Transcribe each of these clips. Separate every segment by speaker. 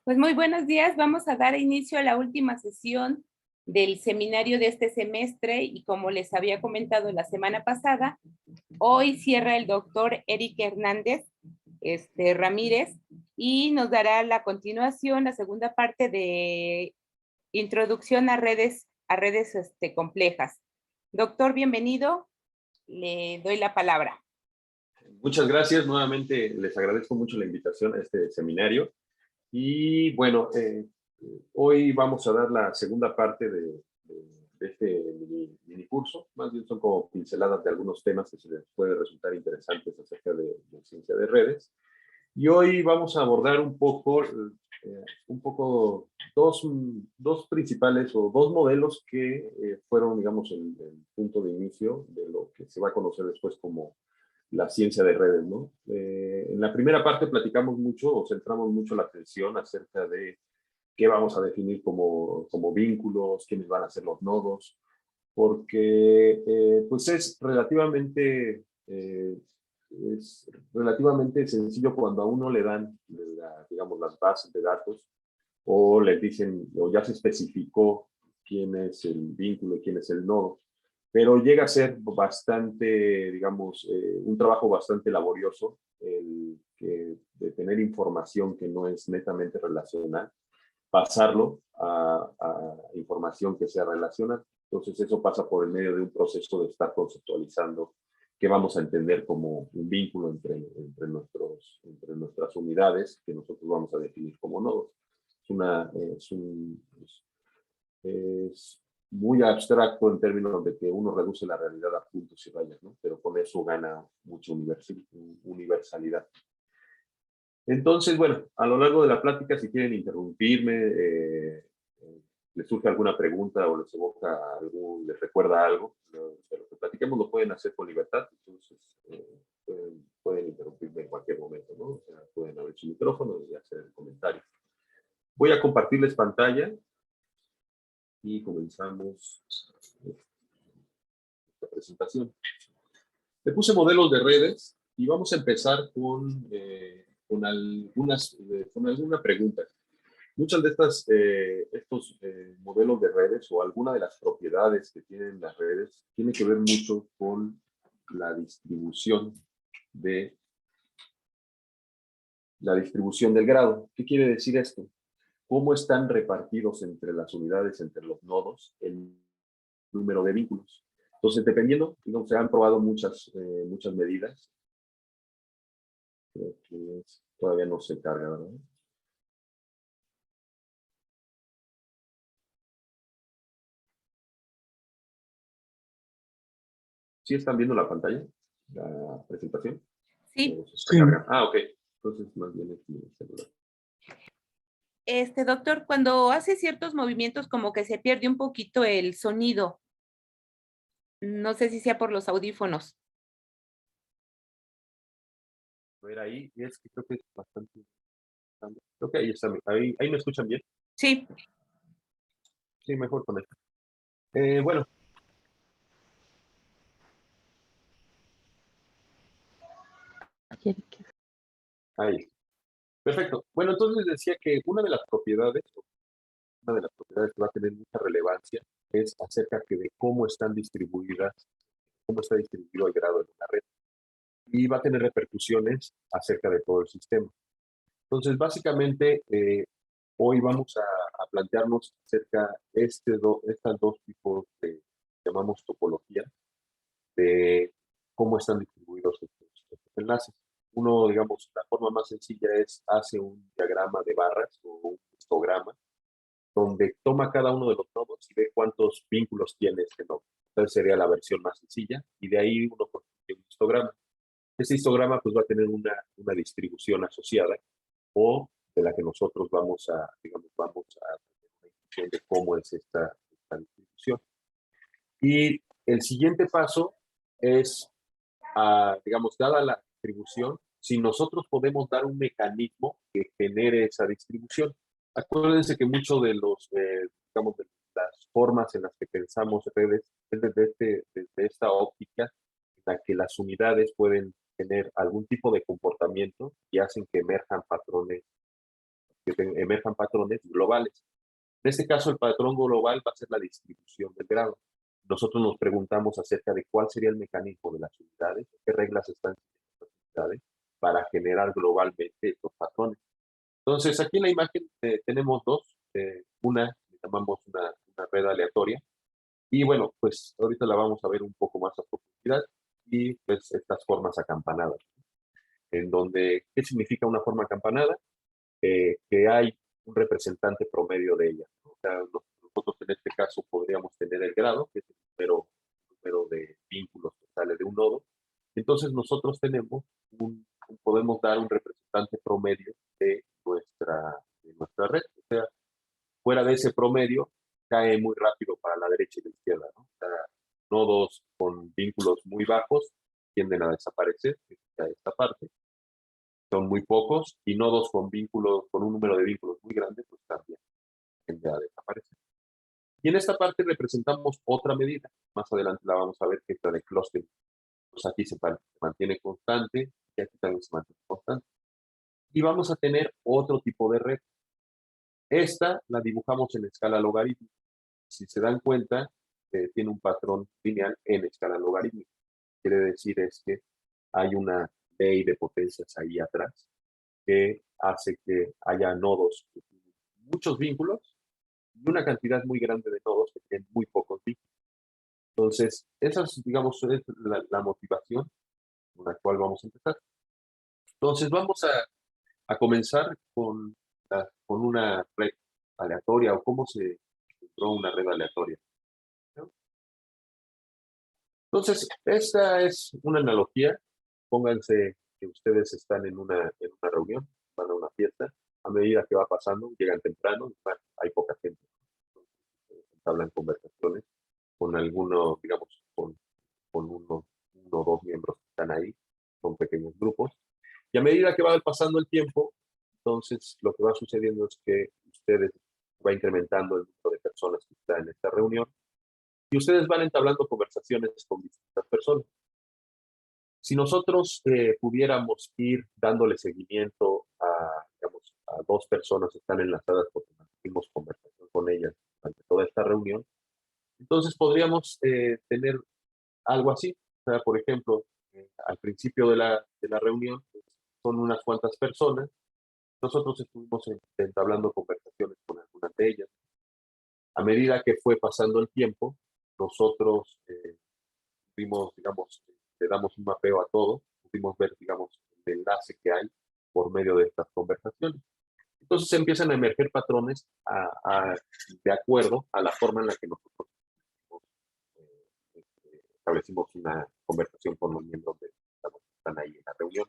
Speaker 1: Pues muy buenos días. Vamos a dar inicio a la última sesión del seminario de este semestre y como les había comentado la semana pasada, hoy cierra el doctor Eric Hernández Ramírez y nos dará la continuación, la segunda parte de introducción a redes complejas. Doctor, bienvenido. Le doy la palabra.
Speaker 2: Muchas gracias. Nuevamente les agradezco mucho la invitación a este seminario. Y bueno, hoy vamos a dar la segunda parte de este mini curso. Más bien son como pinceladas de algunos temas que se les puede resultar interesantes acerca de ciencia de redes. Y hoy vamos a abordar dos principales o dos modelos que fueron, digamos, el punto de inicio de lo que se va a conocer después como la ciencia de redes, ¿no? En la primera parte platicamos mucho o centramos mucho la atención acerca de qué vamos a definir como vínculos, quiénes van a ser los nodos, porque pues es relativamente sencillo cuando a uno le dan, digamos, las bases de datos o les dicen, o ya se especificó quién es el vínculo y quién es el nodo, pero llega a ser bastante, digamos, un trabajo bastante laborioso de tener información que no es netamente relacional, pasarlo a información que sea relacional. Entonces eso pasa por el medio de un proceso de estar conceptualizando qué vamos a entender como un vínculo entre nuestras unidades que nosotros vamos a definir como nodos. Es muy abstracto en términos de que uno reduce la realidad a puntos y rayas, ¿no? Pero con eso gana mucha universalidad. Entonces, bueno, a lo largo de la plática, si quieren interrumpirme, les surge alguna pregunta o les recuerda algo, de lo que platiquemos lo pueden hacer con libertad, entonces pueden interrumpirme en cualquier momento, ¿no? O sea, pueden abrir su micrófono y hacer el comentario. Voy a compartirles pantalla y comenzamos esta presentación. Le puse modelos de redes y vamos a empezar con alguna pregunta. Muchas de estos modelos de redes o alguna de las propiedades que tienen las redes tiene que ver mucho con la distribución del grado. ¿Qué quiere decir esto? ¿Cómo están repartidos entre las unidades, entre los nodos, el número de vínculos? Entonces, dependiendo, digamos, se han probado muchas medidas. Creo que todavía no se carga, ¿verdad? ¿Sí están viendo la pantalla? ¿La presentación?
Speaker 1: Sí.
Speaker 2: Sí. Ok. Entonces, más bien es mi celular.
Speaker 1: Doctor, cuando hace ciertos movimientos como que se pierde un poquito el sonido. No sé si sea por los audífonos.
Speaker 2: A ver, ahí es que creo que es bastante. Creo que ahí está. Ahí me escuchan bien.
Speaker 1: Sí.
Speaker 2: Sí, mejor con esto. Bueno. Ahí. Perfecto. Bueno, entonces decía que una de las propiedades que va a tener mucha relevancia es acerca de cómo está distribuido el grado en una red. Y va a tener repercusiones acerca de todo el sistema. Entonces, básicamente, hoy vamos a plantearnos acerca de estas dos tipos de, llamamos topología, de cómo están distribuidos estos enlaces. Uno, digamos, la forma más sencilla hace un diagrama de barras o un histograma, donde toma cada uno de los nodos y ve cuántos vínculos tiene este nodo. Entonces sería la versión más sencilla, y de ahí uno construye un histograma. Este histograma pues va a tener una distribución asociada, o de la que nosotros vamos a tener una intuición de cómo es esta distribución. Y el siguiente paso es, digamos, dada la distribución, si nosotros podemos dar un mecanismo que genere esa distribución. Acuérdense que mucho de digamos, de las formas en las que pensamos redes es desde esta óptica en la que las unidades pueden tener algún tipo de comportamiento y hacen que emerjan patrones emerjan patrones globales. En este caso, el patrón global va a ser la distribución del grado. Nosotros nos preguntamos acerca de cuál sería el mecanismo de las unidades, qué reglas están en las unidades para generar globalmente estos patrones. Entonces, aquí en la imagen tenemos dos. Una, le llamamos una red aleatoria. Y bueno, pues ahorita la vamos a ver un poco más a profundidad. Y pues estas formas acampanadas, en donde, ¿qué significa una forma acampanada? Que hay un representante promedio de ella, ¿no? O sea, nosotros en este caso podríamos tener el grado, que es el número de vínculos que sale de un nodo. Entonces nosotros podemos dar un representante promedio de nuestra red. O sea, fuera de ese promedio, cae muy rápido para la derecha y la izquierda, ¿no? O sea, nodos con vínculos muy bajos tienden a desaparecer, esta parte son muy pocos, y nodos con vínculos, con un número de vínculos muy grande, pues también tiende a desaparecer. Y en esta parte representamos otra medida. Más adelante la vamos a ver, que es la de clustering. Pues aquí se mantiene constante y aquí también se mantiene constante. Y vamos a tener otro tipo de red. Esta la dibujamos en escala logarítmica. Si se dan cuenta, tiene un patrón lineal en escala logarítmica. Quiere decir es que hay una ley de potencias ahí atrás que hace que haya nodos que tienen muchos vínculos y una cantidad muy grande de nodos que tienen muy pocos vínculos. Entonces, esa es, digamos, es la motivación con la cual vamos a empezar. Entonces, vamos a comenzar con una red aleatoria, o cómo se encontró una red aleatoria, ¿no? Entonces, esta es una analogía. Pónganse que ustedes están en una reunión, van a una fiesta. A medida que va pasando, llegan temprano, bueno, hay poca gente. Hablan conversaciones con algunos, digamos, con uno o dos miembros que están ahí, con pequeños grupos. Y a medida que va pasando el tiempo, entonces lo que va sucediendo es que ustedes va incrementando el número de personas que están en esta reunión y ustedes van entablando conversaciones con distintas personas. Si nosotros pudiéramos ir dándole seguimiento digamos, a dos personas que están enlazadas porque mantuvimos conversación con ellas durante toda esta reunión, entonces podríamos tener algo así. O sea, por ejemplo, al principio de la reunión, pues, son unas cuantas personas. Nosotros estuvimos entablando conversaciones con algunas de ellas. A medida que fue pasando el tiempo, nosotros vimos, digamos, le damos un mapeo a todo, pudimos ver, digamos, el enlace que hay por medio de estas conversaciones. Entonces empiezan a emerger patrones de acuerdo a la forma en la que nosotros establecimos una conversación con los miembros que están ahí en la reunión.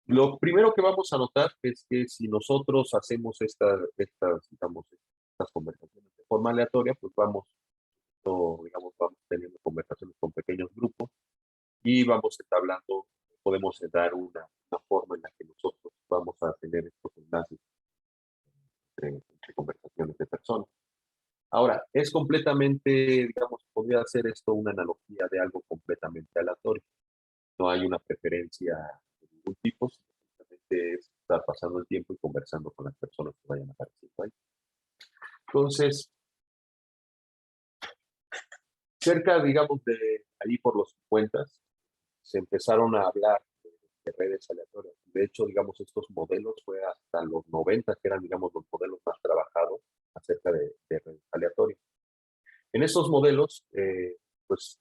Speaker 2: Lo primero que vamos a notar es que si nosotros hacemos digamos, estas conversaciones de forma aleatoria, pues digamos, vamos teniendo conversaciones con pequeños grupos y vamos entablando, podemos dar una forma en la que nosotros vamos a tener estos enlaces entre conversaciones de personas. Ahora, es completamente, digamos, podría hacer esto una analogía de algo completamente aleatorio. No hay una preferencia de ningún tipo, simplemente es estar pasando el tiempo y conversando con las personas que vayan apareciendo ahí. Entonces, cerca, digamos, de ahí por los 50, se empezaron a hablar de redes aleatorias. De hecho, digamos, estos modelos fue hasta los 90 que eran, digamos, los modelos más trabajados acerca de redes aleatorias. En estos modelos, pues,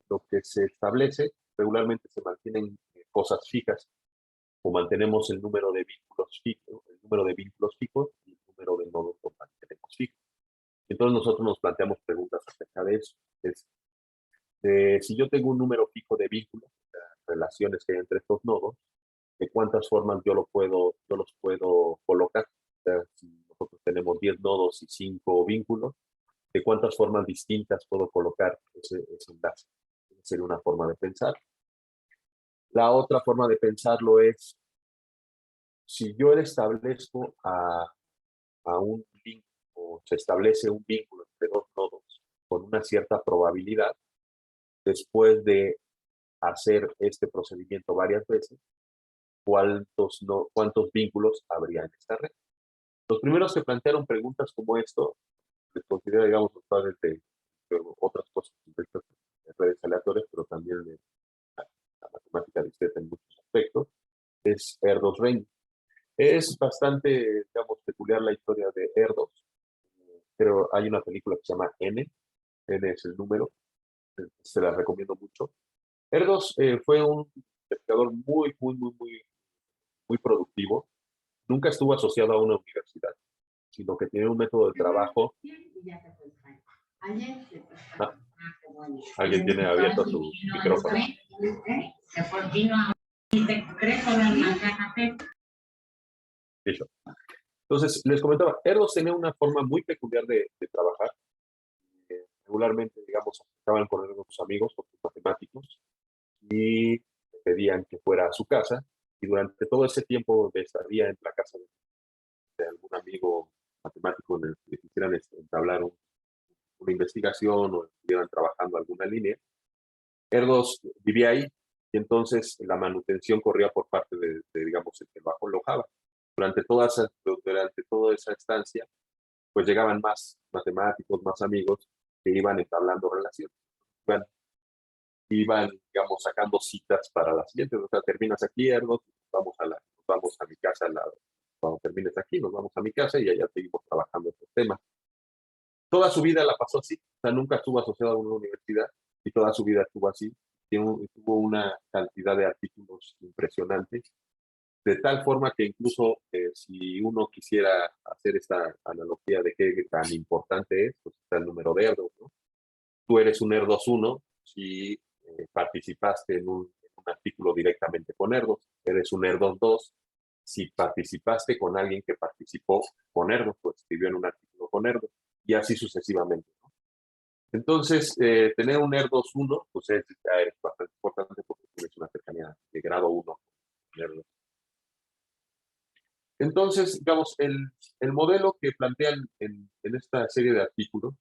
Speaker 2: lo que se establece, regularmente se mantienen cosas fijas, o mantenemos el número de vínculos fijos, y el número de nodos lo mantenemos fijo. Entonces nosotros nos planteamos preguntas acerca de eso. Si yo tengo un número fijo de vínculos, relaciones que hay entre estos nodos, de cuántas formas yo los puedo colocar. O sea, si nosotros tenemos 10 nodos y 5 vínculos, de cuántas formas distintas puedo colocar ese enlace. Esa sería una forma de pensar. La otra forma de pensarlo es, si yo le establezco a un link, o se establece un vínculo entre dos nodos con una cierta probabilidad, después de hacer este procedimiento varias veces, cuántos vínculos habría en esta red. Los primeros que plantearon preguntas como esto, les considero, digamos, los padres de otras cosas, de estas redes aleatorias, pero también de la matemática discreta en muchos aspectos, es Erdős Rényi. Es bastante, digamos, peculiar la historia de Erdős, pero hay una película que se llama N es el número, se la recomiendo mucho. Erdős fue un investigador muy productivo. Nunca estuvo asociado a una universidad, sino que tiene un método de trabajo. Ah, alguien tiene abierto su micrófono. Listo. Entonces, les comentaba, Erdős tenía una forma muy peculiar de trabajar. Regularmente, digamos, estaban con sus amigos, con sus matemáticos, y pedían que fuera a su casa, y durante todo ese tiempo de estadía en la casa de algún amigo matemático en el que quisieran entablar una investigación o estuvieran trabajando alguna línea, Erdős vivía ahí, y entonces la manutención corría por parte digamos, el que lo alojaba. Durante toda esa estancia, pues llegaban más matemáticos, más amigos que iban entablando relaciones. Iban, digamos, sacando citas para las siguientes. O sea, terminas aquí, Erdős, nos vamos a mi casa. Cuando termines aquí, nos vamos a mi casa y allá seguimos trabajando este tema. Toda su vida la pasó así. O sea, nunca estuvo asociado a una universidad y toda su vida estuvo así. Tuvo una cantidad de artículos impresionantes, de tal forma que incluso si uno quisiera hacer esta analogía de qué tan importante es, pues está el número de Erdős, ¿no? Tú eres un Erdős 1 si participaste en un artículo directamente con Erdős, eres un Erdős 2 si participaste con alguien que participó con Erdős, pues escribió en un artículo con Erdős, y así sucesivamente, ¿no? Entonces, tener un Erdős 1, pues ya es bastante importante porque tienes una cercanía de grado 1 con Erdős. Entonces, digamos, el modelo que plantean en esta serie de artículos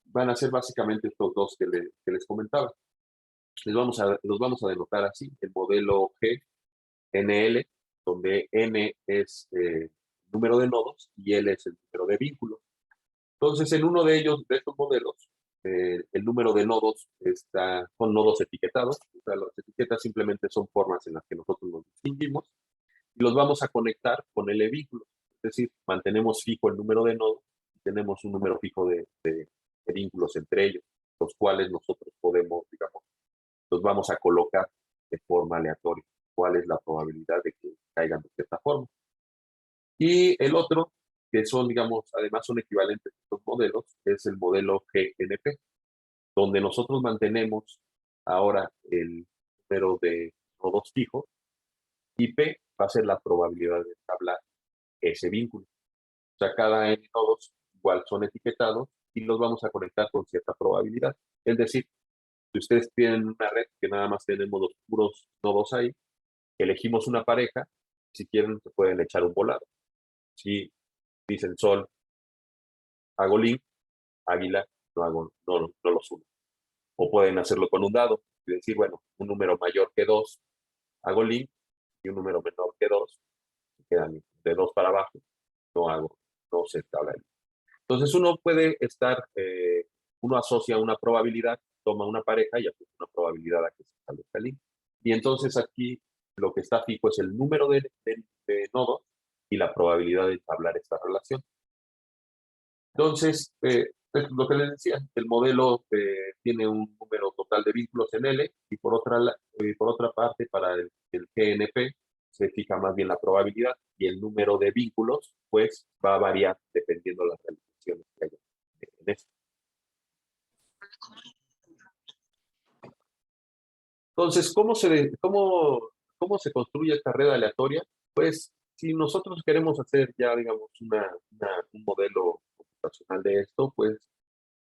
Speaker 2: van a ser básicamente estos dos que les comentaba. Los vamos a denotar así, el modelo GNL, donde N es número de nodos y L es el número de vínculos. Entonces, en uno de estos modelos, el número de nodos son nodos etiquetados. O sea, las etiquetas simplemente son formas en las que nosotros nos distinguimos y los vamos a conectar con L vínculos. Es decir, mantenemos fijo el número de nodos y tenemos un número fijo de vínculos entre ellos, los cuales nosotros podemos, digamos, los vamos a colocar de forma aleatoria. ¿Cuál es la probabilidad de que caigan de cierta forma? Y el otro, que son, digamos, además son equivalentes a estos modelos, es el modelo GNP, donde nosotros mantenemos ahora el número de nodos fijos y P va a ser la probabilidad de entablar ese vínculo. O sea, cada N nodos igual son etiquetados y los vamos a conectar con cierta probabilidad. Es decir, si ustedes tienen una red que nada más tenemos los puros nodos ahí, elegimos una pareja, si quieren se pueden echar un volado. Si dicen Sol, hago link, Águila, no los uno. O pueden hacerlo con un dado y decir, bueno, un número mayor que 2, hago link, y un número menor que 2, quedan de 2 para abajo, no se entabla el. Entonces uno puede uno asocia una probabilidad, toma una pareja y aplica una probabilidad a que se establezca el link. Y entonces aquí lo que está fijo es el número de nodos y la probabilidad de entablar esta relación. Entonces, es lo que les decía, el modelo tiene un número total de vínculos en L y por otra parte para el GNP se fija más bien la probabilidad y el número de vínculos pues va a variar dependiendo de las realizaciones que haya en esto. Entonces, ¿cómo se construye esta red aleatoria? Pues si nosotros queremos hacer ya, digamos, un modelo computacional de esto, pues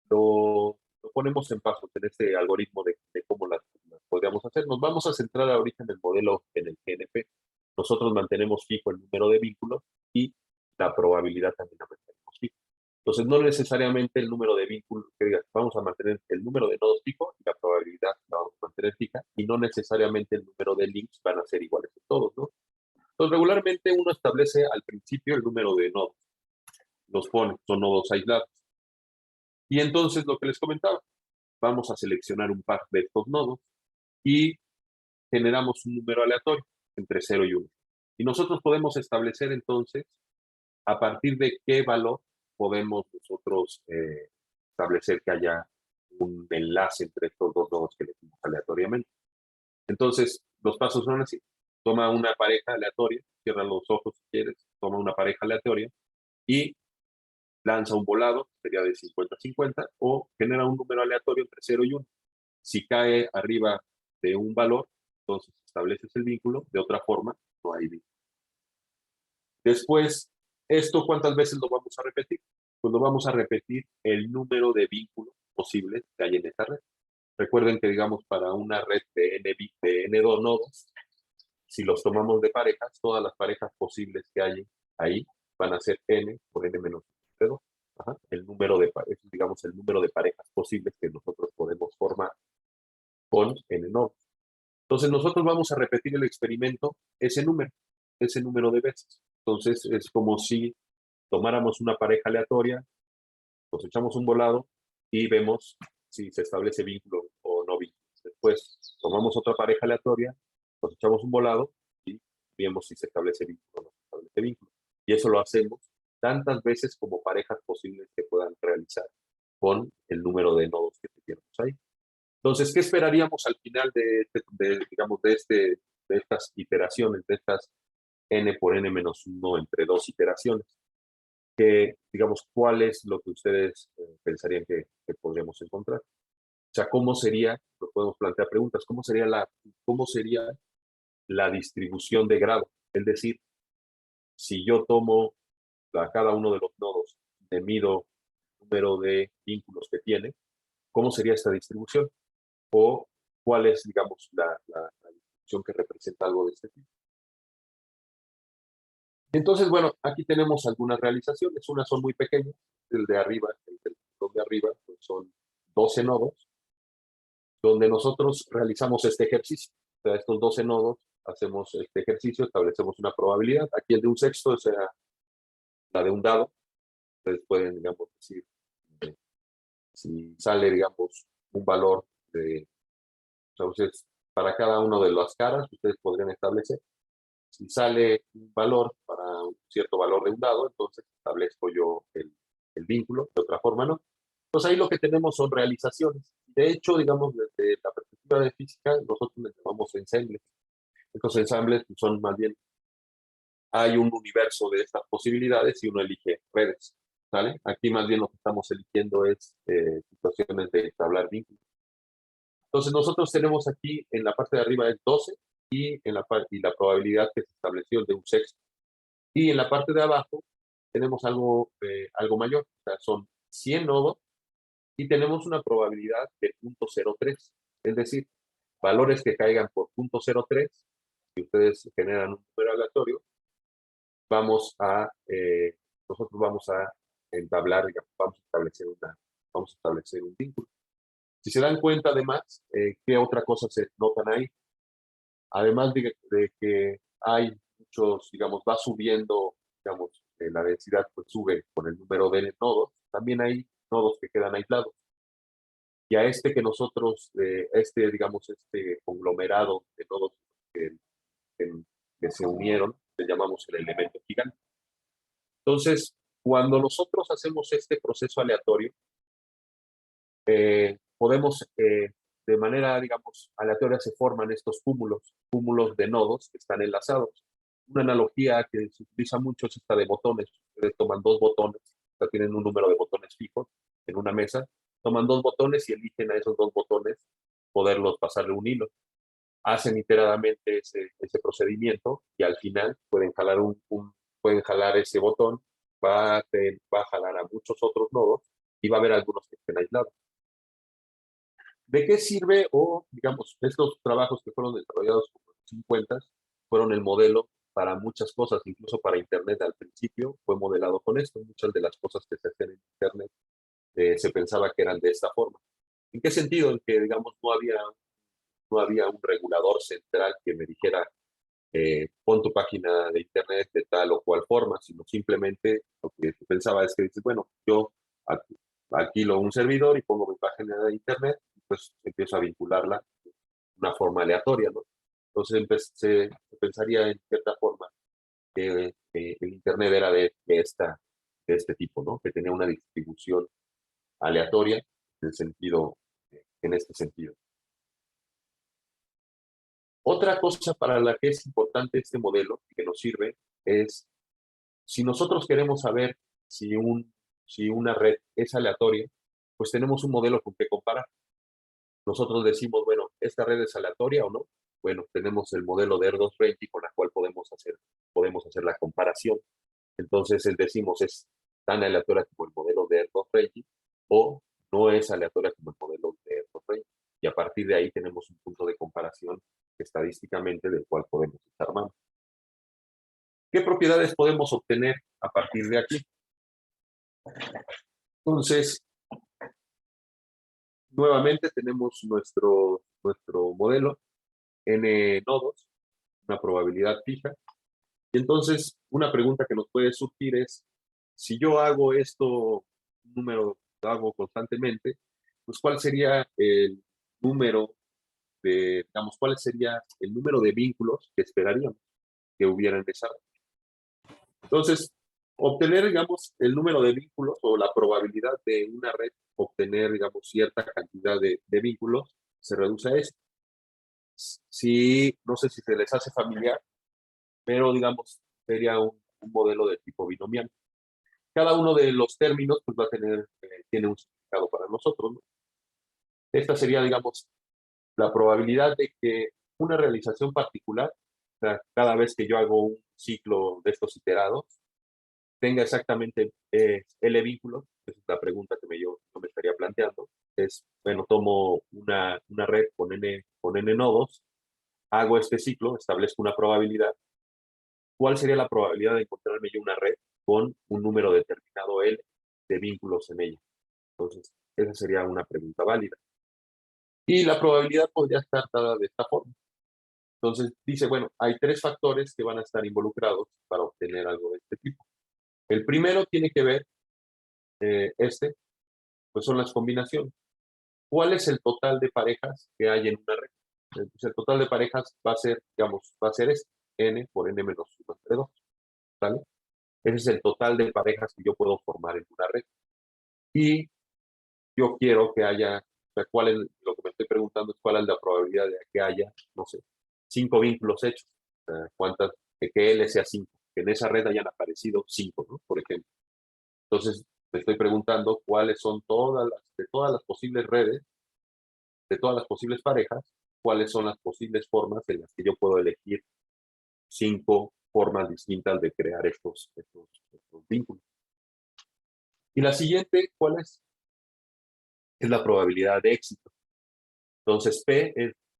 Speaker 2: lo ponemos en pasos en este algoritmo de cómo las podríamos hacer. Nos vamos a centrar ahorita en el modelo, en el GNP. Nosotros mantenemos fijo el número de vínculos y la probabilidad también la mantenemos fijo. Entonces, no necesariamente el número de vínculos, vamos a mantener el número de nodos fijo y la probabilidad la vamos a mantener fija, y no necesariamente el número de links van a ser iguales en todos, ¿no? Entonces, regularmente uno establece al principio el número de nodos. Los pone, son nodos aislados. Y entonces, lo que les comentaba, vamos a seleccionar un par de estos nodos y generamos un número aleatorio entre 0 y 1. Y nosotros podemos establecer entonces a partir de qué valor podemos nosotros establecer que haya un enlace entre estos dos nodos que elegimos aleatoriamente. Entonces, los pasos son así. Toma una pareja aleatoria, cierra los ojos si quieres, toma una pareja aleatoria y lanza un volado, sería de 50-50, o genera un número aleatorio entre 0 y 1. Si cae arriba de un valor, entonces estableces el vínculo, de otra forma, no hay vínculo. Después, ¿esto cuántas veces lo vamos a repetir? Pues lo vamos a repetir el número de vínculos posibles que hay en esta red. Recuerden que, digamos, para una red de N2 nodos, si los tomamos de parejas, todas las parejas posibles que hay ahí van a ser N por N menos 2. El número de parejas, digamos, el número de parejas posibles que nosotros podemos formar con N nodos. Entonces, nosotros vamos a repetir el experimento, ese número de veces. Entonces, es como si tomáramos una pareja aleatoria, cosechamos un volado y vemos si se establece vínculo o no vínculo. Después, tomamos otra pareja aleatoria, cosechamos un volado y vemos si se establece vínculo o no se establece vínculo. Y eso lo hacemos tantas veces como parejas posibles que puedan realizar con el número de nodos que tenemos ahí. Entonces, ¿qué esperaríamos al final digamos, de estas iteraciones, de estas n por n menos 1 entre dos iteraciones? Que, digamos, ¿cuál es lo que ustedes pensarían que podríamos encontrar? O sea, ¿cómo sería, lo podemos plantear preguntas, cómo sería la distribución de grado? Es decir, si yo tomo a cada uno de los nodos, le mido el número de vínculos que tiene, ¿cómo sería esta distribución? O cuál es, digamos, la distribución que representa algo de este tipo. Entonces, bueno, aquí tenemos algunas realizaciones. Unas son muy pequeñas. El de arriba, de arriba, pues son 12 nodos, donde nosotros realizamos este ejercicio. O sea, estos 12 nodos, hacemos este ejercicio, establecemos una probabilidad. Aquí el de un sexto será la de un dado. Ustedes pueden, digamos, decir, si sale, digamos, un valor de... Entonces, para cada una de las caras, ustedes podrían establecer. Si sale un valor para un cierto valor de un dado, entonces establezco yo el vínculo, de otra forma no. Entonces ahí lo que tenemos son realizaciones. De hecho, digamos, desde la perspectiva de física, nosotros les llamamos ensembles. Estos ensambles son más bien, hay un universo de estas posibilidades y uno elige redes. ¿Sale? Aquí más bien lo que estamos eligiendo es situaciones de entablar vínculos. Entonces nosotros tenemos aquí en la parte de arriba es 12 y la probabilidad que se estableció es de un sexto. Y en la parte de abajo tenemos algo mayor, o sea, son 100 nodos y tenemos una probabilidad de 0.03, es decir, valores que caigan por 0.03, si ustedes generan un número aleatorio, nosotros vamos a entablar, digamos, vamos a establecer un vínculo. Si se dan cuenta, además, ¿qué otra cosa se notan ahí? Además de que hay muchos, digamos, va subiendo, digamos, la densidad pues sube con el número de nodos, también hay nodos que quedan aislados. Y a este que nosotros, digamos, este conglomerado de nodos que se unieron, le llamamos el elemento gigante. Entonces, cuando nosotros hacemos este proceso aleatorio, podemos, de manera, digamos, aleatoria se forman estos cúmulos de nodos que están enlazados. Una analogía que se utiliza mucho es esta de botones. Ustedes toman dos botones, o sea, tienen un número de botones fijos en una mesa, toman dos botones y eligen a esos dos botones poderlos pasarle un hilo. Hacen iteradamente ese procedimiento y al final pueden jalar ese botón, va a jalar a muchos otros nodos y va a haber algunos que estén aislados. ¿De qué sirve o, digamos, estos trabajos que fueron desarrollados por los 50 fueron el modelo para muchas cosas, incluso para Internet al principio fue modelado con esto? Muchas de las cosas que se hacían en Internet se pensaba que eran de esta forma. ¿En qué sentido? En que, digamos, no había un regulador central que me dijera pon tu página de internet de tal o cual forma, sino simplemente lo que pensaba es que dices, bueno, yo alquilo un servidor y pongo mi página de internet, y pues empiezo a vincularla de una forma aleatoria, ¿no? Entonces se pensaría en cierta forma que el internet era de este tipo, ¿no? Que tenía una distribución aleatoria en este sentido. Otra cosa para la que es importante este modelo y que nos sirve es si nosotros queremos saber si una red es aleatoria, pues tenemos un modelo con que comparar. Nosotros decimos, bueno, ¿esta red es aleatoria o no? Bueno, tenemos el modelo de R2-Ranking con la cual podemos hacer la comparación. Entonces, decimos, ¿es tan aleatoria como el modelo de R2-Ranking o no es aleatoria como el modelo de R2-Ranking? Y a partir de ahí tenemos un punto de comparación estadísticamente del cual podemos estar mano. ¿Qué propiedades podemos obtener a partir de aquí? Entonces, nuevamente tenemos nuestro modelo, n nodos, una probabilidad fija. Y entonces, una pregunta que nos puede surgir es, si yo hago esto, un número lo hago constantemente, pues ¿cuál sería el número digamos, cuál sería el número de vínculos que esperaríamos que hubiera en esa red? Entonces, obtener, digamos, el número de vínculos o la probabilidad de una red obtener, digamos, cierta cantidad de vínculos se reduce a esto. Si, no sé si se les hace familiar, pero, digamos, sería un modelo de tipo binomial. Cada uno de los términos pues, tiene un significado para nosotros, ¿no? Esta sería, digamos, la probabilidad de que una realización particular, o sea, cada vez que yo hago un ciclo de estos iterados, tenga exactamente L vínculos. Esa es la pregunta que yo me estaría planteando. Es, bueno, tomo una red con N nodos, hago este ciclo, establezco una probabilidad. ¿Cuál sería la probabilidad de encontrarme yo una red con un número determinado L de vínculos en ella? Entonces, esa sería una pregunta válida. Y la probabilidad podría estar dada de esta forma. Entonces, dice, bueno, hay tres factores que van a estar involucrados para obtener algo de este tipo. El primero tiene que ver, pues son las combinaciones. ¿Cuál es el total de parejas que hay en una red? Entonces, el total de parejas va a ser, digamos, va a ser n por n menos 1 entre 2, ¿vale? Ese es el total de parejas que yo puedo formar en una red. Y yo quiero que haya, o sea, lo que me estoy preguntando es cuál es la probabilidad de que haya, no sé, 5 vínculos hechos. O sea, de que L sea 5, que en esa red hayan aparecido 5, ¿no? Por ejemplo. Entonces, me estoy preguntando cuáles son de todas las posibles redes, de todas las posibles parejas, cuáles son las posibles formas en las que yo puedo elegir 5 formas distintas de crear estos vínculos. Y la siguiente, ¿cuál es? Es la probabilidad de éxito. Entonces,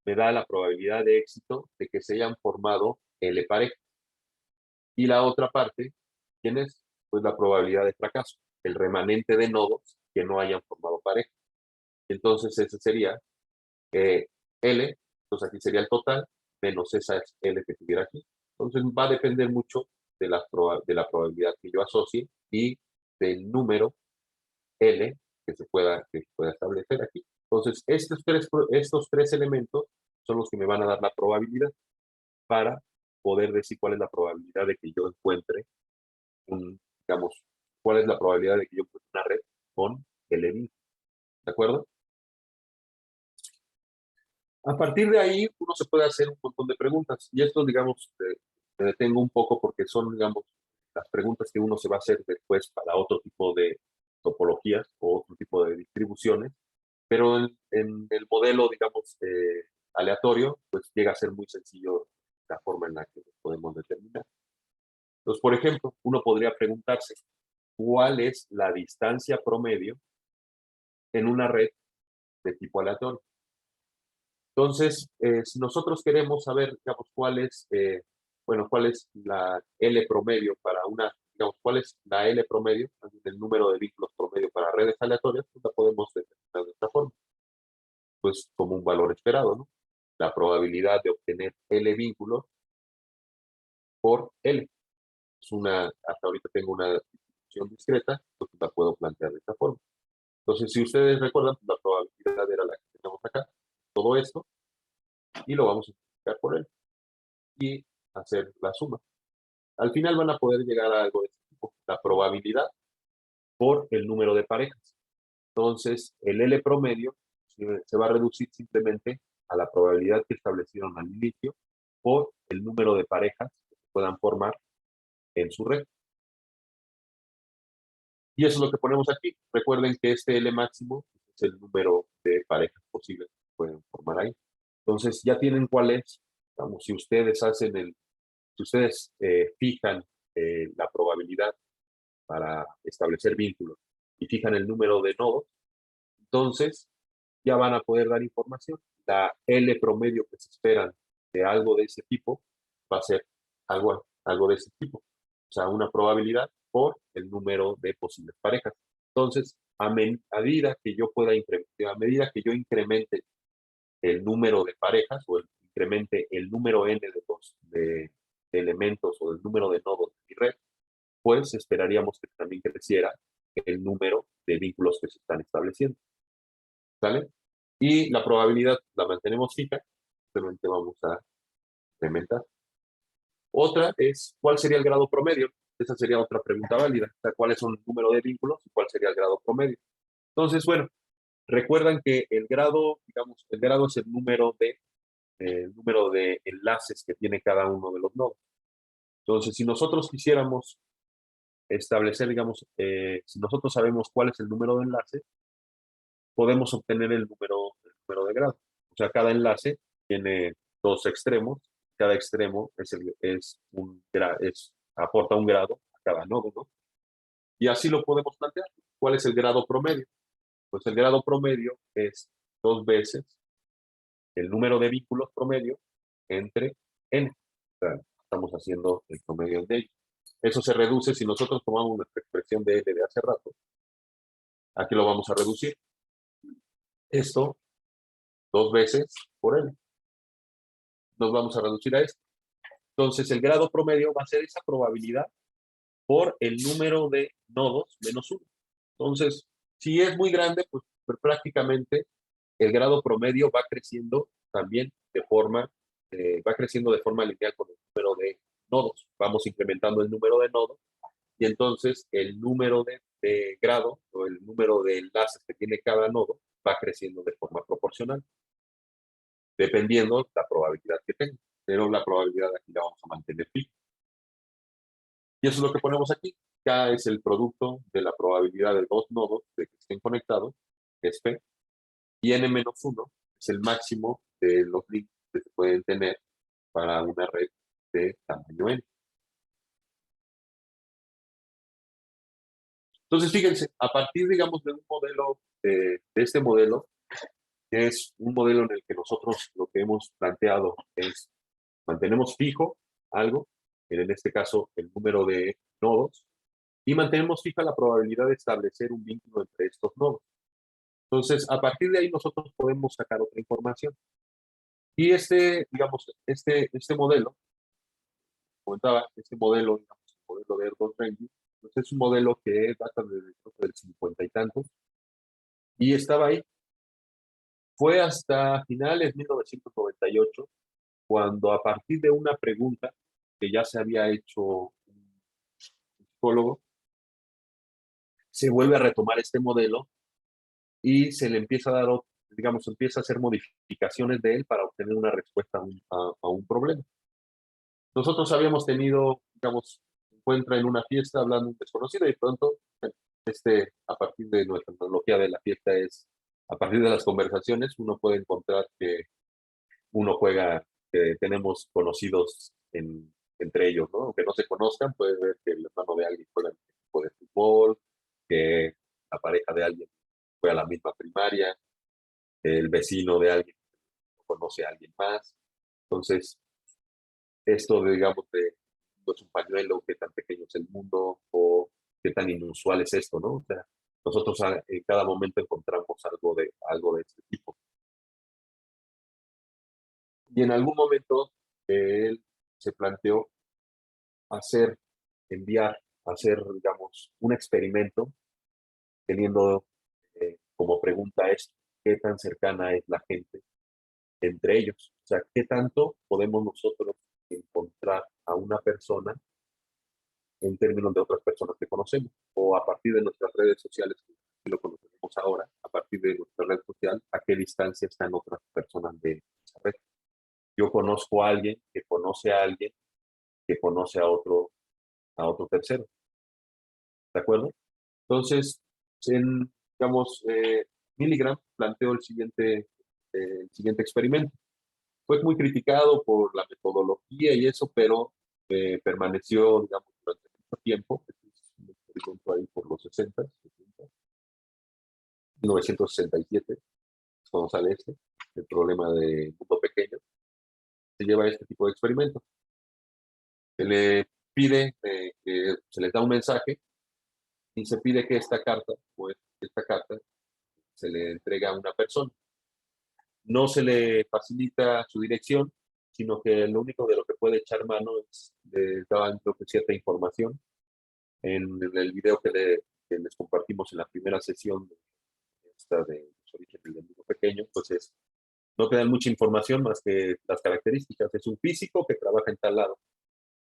Speaker 2: me da la probabilidad de éxito de que se hayan formado L parejas. Y la otra parte, ¿quién es? Pues la probabilidad de fracaso, el remanente de nodos que no hayan formado pareja. Entonces, ese sería L, entonces aquí sería el total, menos esa L que tuviera aquí. Entonces, va a depender mucho de la probabilidad que yo asocie y del número L que se pueda establecer aquí. Entonces, estos tres elementos son los que me van a dar la probabilidad para poder decir cuál es la probabilidad de que yo encuentre digamos, cuál es la probabilidad de que yo encuentre una red con L vínculos. ¿De acuerdo? A partir de ahí, uno se puede hacer un montón de preguntas. Y esto, digamos, me detengo un poco porque son, digamos, las preguntas que uno se va a hacer después para otro tipo de topologías o otro tipo de distribuciones. Pero en el modelo, digamos, aleatorio, pues llega a ser muy sencillo la forma en la que lo podemos determinar. Entonces, por ejemplo, uno podría preguntarse, ¿cuál es la distancia promedio en una red de tipo aleatorio? Entonces, si nosotros queremos saber, digamos, cuál es la L promedio digamos, cuál es la L promedio, el número de vínculos promedio para redes aleatorias, pues la podemos determinar de esta forma, pues como un valor esperado, ¿no? La probabilidad de obtener L vínculos por L. Hasta ahorita tengo una distribución discreta, entonces la puedo plantear de esta forma. Entonces, si ustedes recuerdan, la probabilidad era la que tenemos acá, todo esto, y lo vamos a multiplicar por L y hacer la suma. Al final van a poder llegar a algo de este tipo, la probabilidad por el número de parejas. Entonces, el L promedio se va a reducir simplemente a la probabilidad que establecieron al inicio por el número de parejas que se puedan formar en su red. Y eso es lo que ponemos aquí. Recuerden que este L máximo es el número de parejas posibles que pueden formar ahí. Entonces, ya tienen cuál es. Vamos, si ustedes fijan la probabilidad para establecer vínculos y fijan el número de nodos, entonces ya van a poder dar información. La L promedio que se esperan de algo de ese tipo va a ser algo de ese tipo. O sea, una probabilidad por el número de posibles parejas. Entonces, a medida que yo incremente el número de parejas o incremente el número n de elementos o el número de nodos de mi red, pues esperaríamos que también creciera el número de vínculos que se están estableciendo. ¿Sale? Y la probabilidad la mantenemos fija, simplemente vamos a incrementar. Otra es, ¿cuál sería el grado promedio? Esa sería otra pregunta válida. O sea, ¿cuáles son el número de vínculos y cuál sería el grado promedio? Entonces, bueno, recuerdan que el grado, digamos, el grado es el número de enlaces que tiene cada uno de los nodos. Entonces, si nosotros quisiéramos establecer, digamos, si nosotros sabemos cuál es el número de enlaces, podemos obtener el número de grado. O sea, cada enlace tiene dos extremos, cada extremo aporta un grado a cada nodo, ¿no? Y así lo podemos plantear. ¿Cuál es el grado promedio? Pues el grado promedio es 2 veces el número de vínculos promedio entre n. O sea, estamos haciendo el promedio de ellos. Eso se reduce si nosotros tomamos nuestra expresión de L de hace rato. Aquí lo vamos a reducir. Esto 2 veces por L. Nos vamos a reducir a esto. Entonces, el grado promedio va a ser esa probabilidad por el número de nodos menos 1. Entonces, si es muy grande, pues prácticamente el grado promedio va creciendo también va creciendo de forma lineal con el número de nodos. Vamos incrementando el número de nodos y entonces el número de grado o el número de enlaces que tiene cada nodo va creciendo de forma proporcional, dependiendo la probabilidad que tenga. Pero la probabilidad aquí la vamos a mantener fija. Y eso es lo que ponemos aquí. K es el producto de la probabilidad de dos nodos de que estén conectados, que es P, y N-1 es el máximo de los links que se pueden tener para una red de tamaño N. Entonces, fíjense, a partir, digamos, de un modelo, de este modelo, que es un modelo en el que nosotros lo que hemos planteado es mantenemos fijo algo, en este caso el número de nodos, y mantenemos fija la probabilidad de establecer un vínculo entre estos nodos. Entonces, a partir de ahí nosotros podemos sacar otra información. Y digamos, este modelo, comentaba, este modelo, digamos, el modelo de Erdős Rengel, pues es un modelo que data del 50 y tantos, y estaba ahí. Fue hasta finales de 1998, cuando a partir de una pregunta que ya se había hecho un psicólogo, se vuelve a retomar este modelo y se le empieza a dar, digamos, empieza a hacer modificaciones de él para obtener una respuesta a un problema. Nosotros habíamos tenido, digamos, encuentra en una fiesta hablando un desconocido y pronto, a partir de nuestra tecnología de la fiesta a partir de las conversaciones, uno puede encontrar que uno juega, que tenemos conocidos entre ellos, ¿no? Aunque no se conozcan, puede ver que el hermano de alguien juega en el equipo de fútbol, que la pareja de alguien fue a la misma primaria, el vecino de alguien conoce a alguien más. Entonces, esto, digamos, es un pañuelo, qué tan pequeño es el mundo o qué tan inusual es esto, ¿no? O sea, nosotros en cada momento encontramos algo de este tipo. Y en algún momento él se planteó hacer, enviar, hacer, digamos, un experimento teniendo como pregunta esto: ¿qué tan cercana es la gente entre ellos? O sea, ¿qué tanto podemos nosotros encontrar a una persona en términos de otras personas que conocemos? O a partir de nuestras redes sociales, que lo conocemos ahora, a partir de nuestra red social, ¿a qué distancia están otras personas de esa red? Yo conozco a alguien que conoce a alguien que conoce a otro tercero, ¿de acuerdo? Entonces, digamos, Milgram planteó el siguiente experimento. Fue muy criticado por la metodología y eso, pero permaneció, digamos, durante mucho tiempo. Este es un experimento ahí por los 60, 70, 1967, es cuando sale el problema de mundo pequeño. Se lleva este tipo de experimentos. Se le pide que se les da un mensaje y se pide que esta carta se le entrega a una persona. No se le facilita su dirección, sino que lo único de lo que puede echar mano es de cierta información. En el video que les compartimos en la primera sesión de los orígenes del mundo pequeño, pues no te dan mucha información más que las características. Es un físico que trabaja en tal lado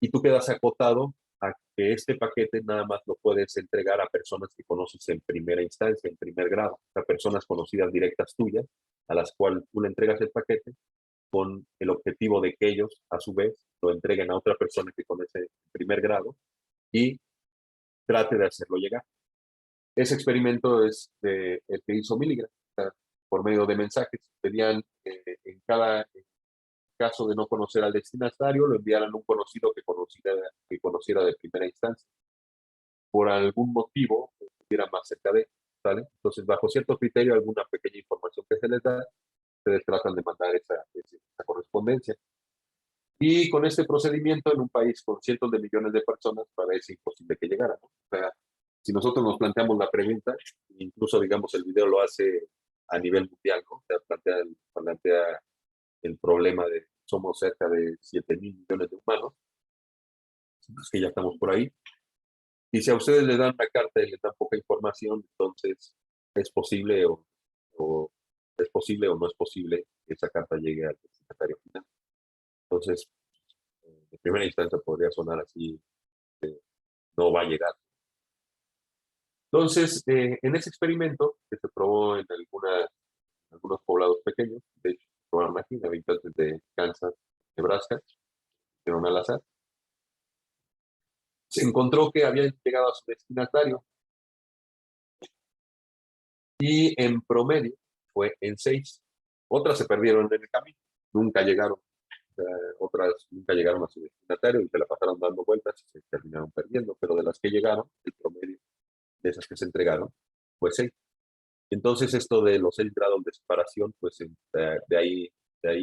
Speaker 2: y tú quedas acotado a que este paquete nada más lo puedes entregar a personas que conoces en primera instancia, en primer grado, a personas conocidas directas tuyas, a las cuales tú le entregas el paquete con el objetivo de que ellos, a su vez, lo entreguen a otra persona que conoce en primer grado y trate de hacerlo llegar. Ese experimento es el que hizo Milgram, o sea, por medio de mensajes. Pedían en cada caso de no conocer al destinatario, lo enviaran a un conocido que conociera de primera instancia. Por algún motivo, estuviera más cerca de él, ¿vale? Entonces, bajo cierto criterio, alguna pequeña información que se les da, ustedes tratan de mandar esa correspondencia. Y con este procedimiento, en un país con cientos de millones de personas, parece imposible que llegara, ¿no? O sea, si nosotros nos planteamos la pregunta, incluso, digamos, el video lo hace a nivel mundial, ¿no? O sea, plantea el problema de somos cerca de 7.000 millones de humanos, es que ya estamos por ahí. Y si a ustedes les dan una carta y les dan poca información, entonces es posible o es posible o no es posible que esa carta llegue al destinatario final. Entonces, en primera instancia podría sonar así, no va a llegar. Entonces, en ese experimento que se probó en algunos poblados pequeños, de hecho, probaron aquí, habitantes de Kansas, Nebraska, fueron al azar, se encontró que habían llegado a su destinatario y en promedio fue en 6. Otras se perdieron en el camino, nunca llegaron. Otras nunca llegaron a su destinatario y se la pasaron dando vueltas y se terminaron perdiendo, pero de las que llegaron, el promedio de esas que se entregaron fue 6. Entonces esto de los 6 grados de separación, pues de ahí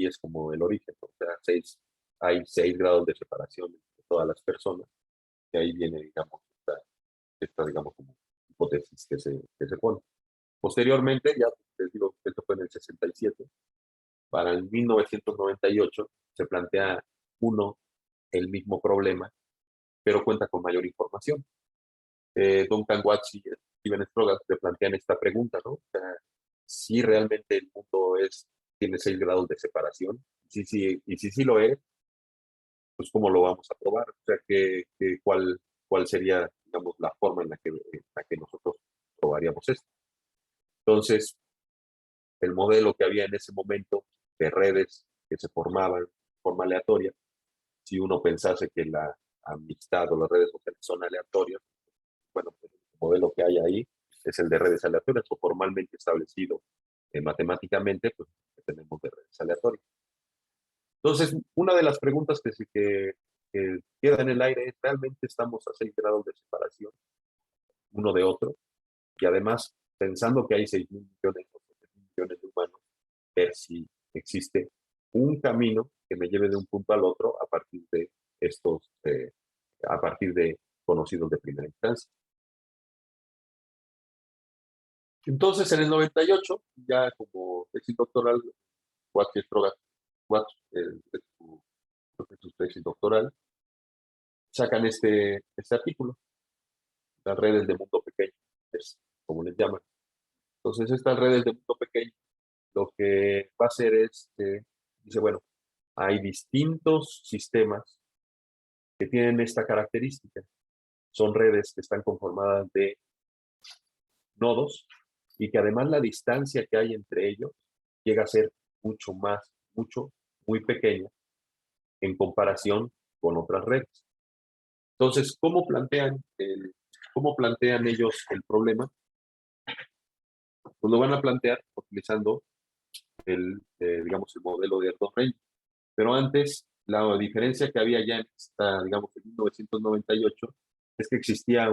Speaker 2: es como el origen, ¿no? O sea, hay 6 grados de separación entre todas las personas, y ahí viene, digamos, digamos, como hipótesis que se pone. Posteriormente, ya les digo, esto fue en el 67, para el 1998 se plantea el mismo problema, pero cuenta con mayor información. Duncan Watts y Steven Strogatz le plantean esta pregunta, ¿no? O sea, si realmente el mundo tiene 6 grados de separación, y si sí lo es, pues ¿cómo lo vamos a probar? O sea, ¿cuál sería, digamos, la forma en la que nosotros probaríamos esto? Entonces, el modelo que había en ese momento de redes que se formaban de forma aleatoria, si uno pensase que la amistad o las redes sociales son aleatorias, bueno, pues el modelo que hay ahí es el de redes aleatorias o formalmente establecido matemáticamente, pues que tenemos de redes aleatorias. Entonces, una de las preguntas que queda en el aire es: ¿realmente estamos a 6 grados de separación uno de otro? Y además, pensando que hay 6.000 millones o 7.000 millones de humanos, ver si existe un camino que me lleve de un punto al otro a partir de conocidos de primera instancia. Entonces, en el 98, ya como tesis doctoral, Watts y Strogatz, Watts, es su tesis doctoral, sacan este artículo, las redes de mundo pequeño, es como les llaman. Entonces, estas redes de mundo pequeño, lo que va a hacer es que, dice, bueno, hay distintos sistemas que tienen esta característica. Son redes que están conformadas de nodos y que además la distancia que hay entre ellos llega a ser muy pequeña en comparación con otras redes. Entonces, ¿cómo plantean ellos el problema? Pues lo van a plantear utilizando digamos, el modelo de Erdogan. Pero antes, la diferencia que había ya en digamos, en 1998, es que ya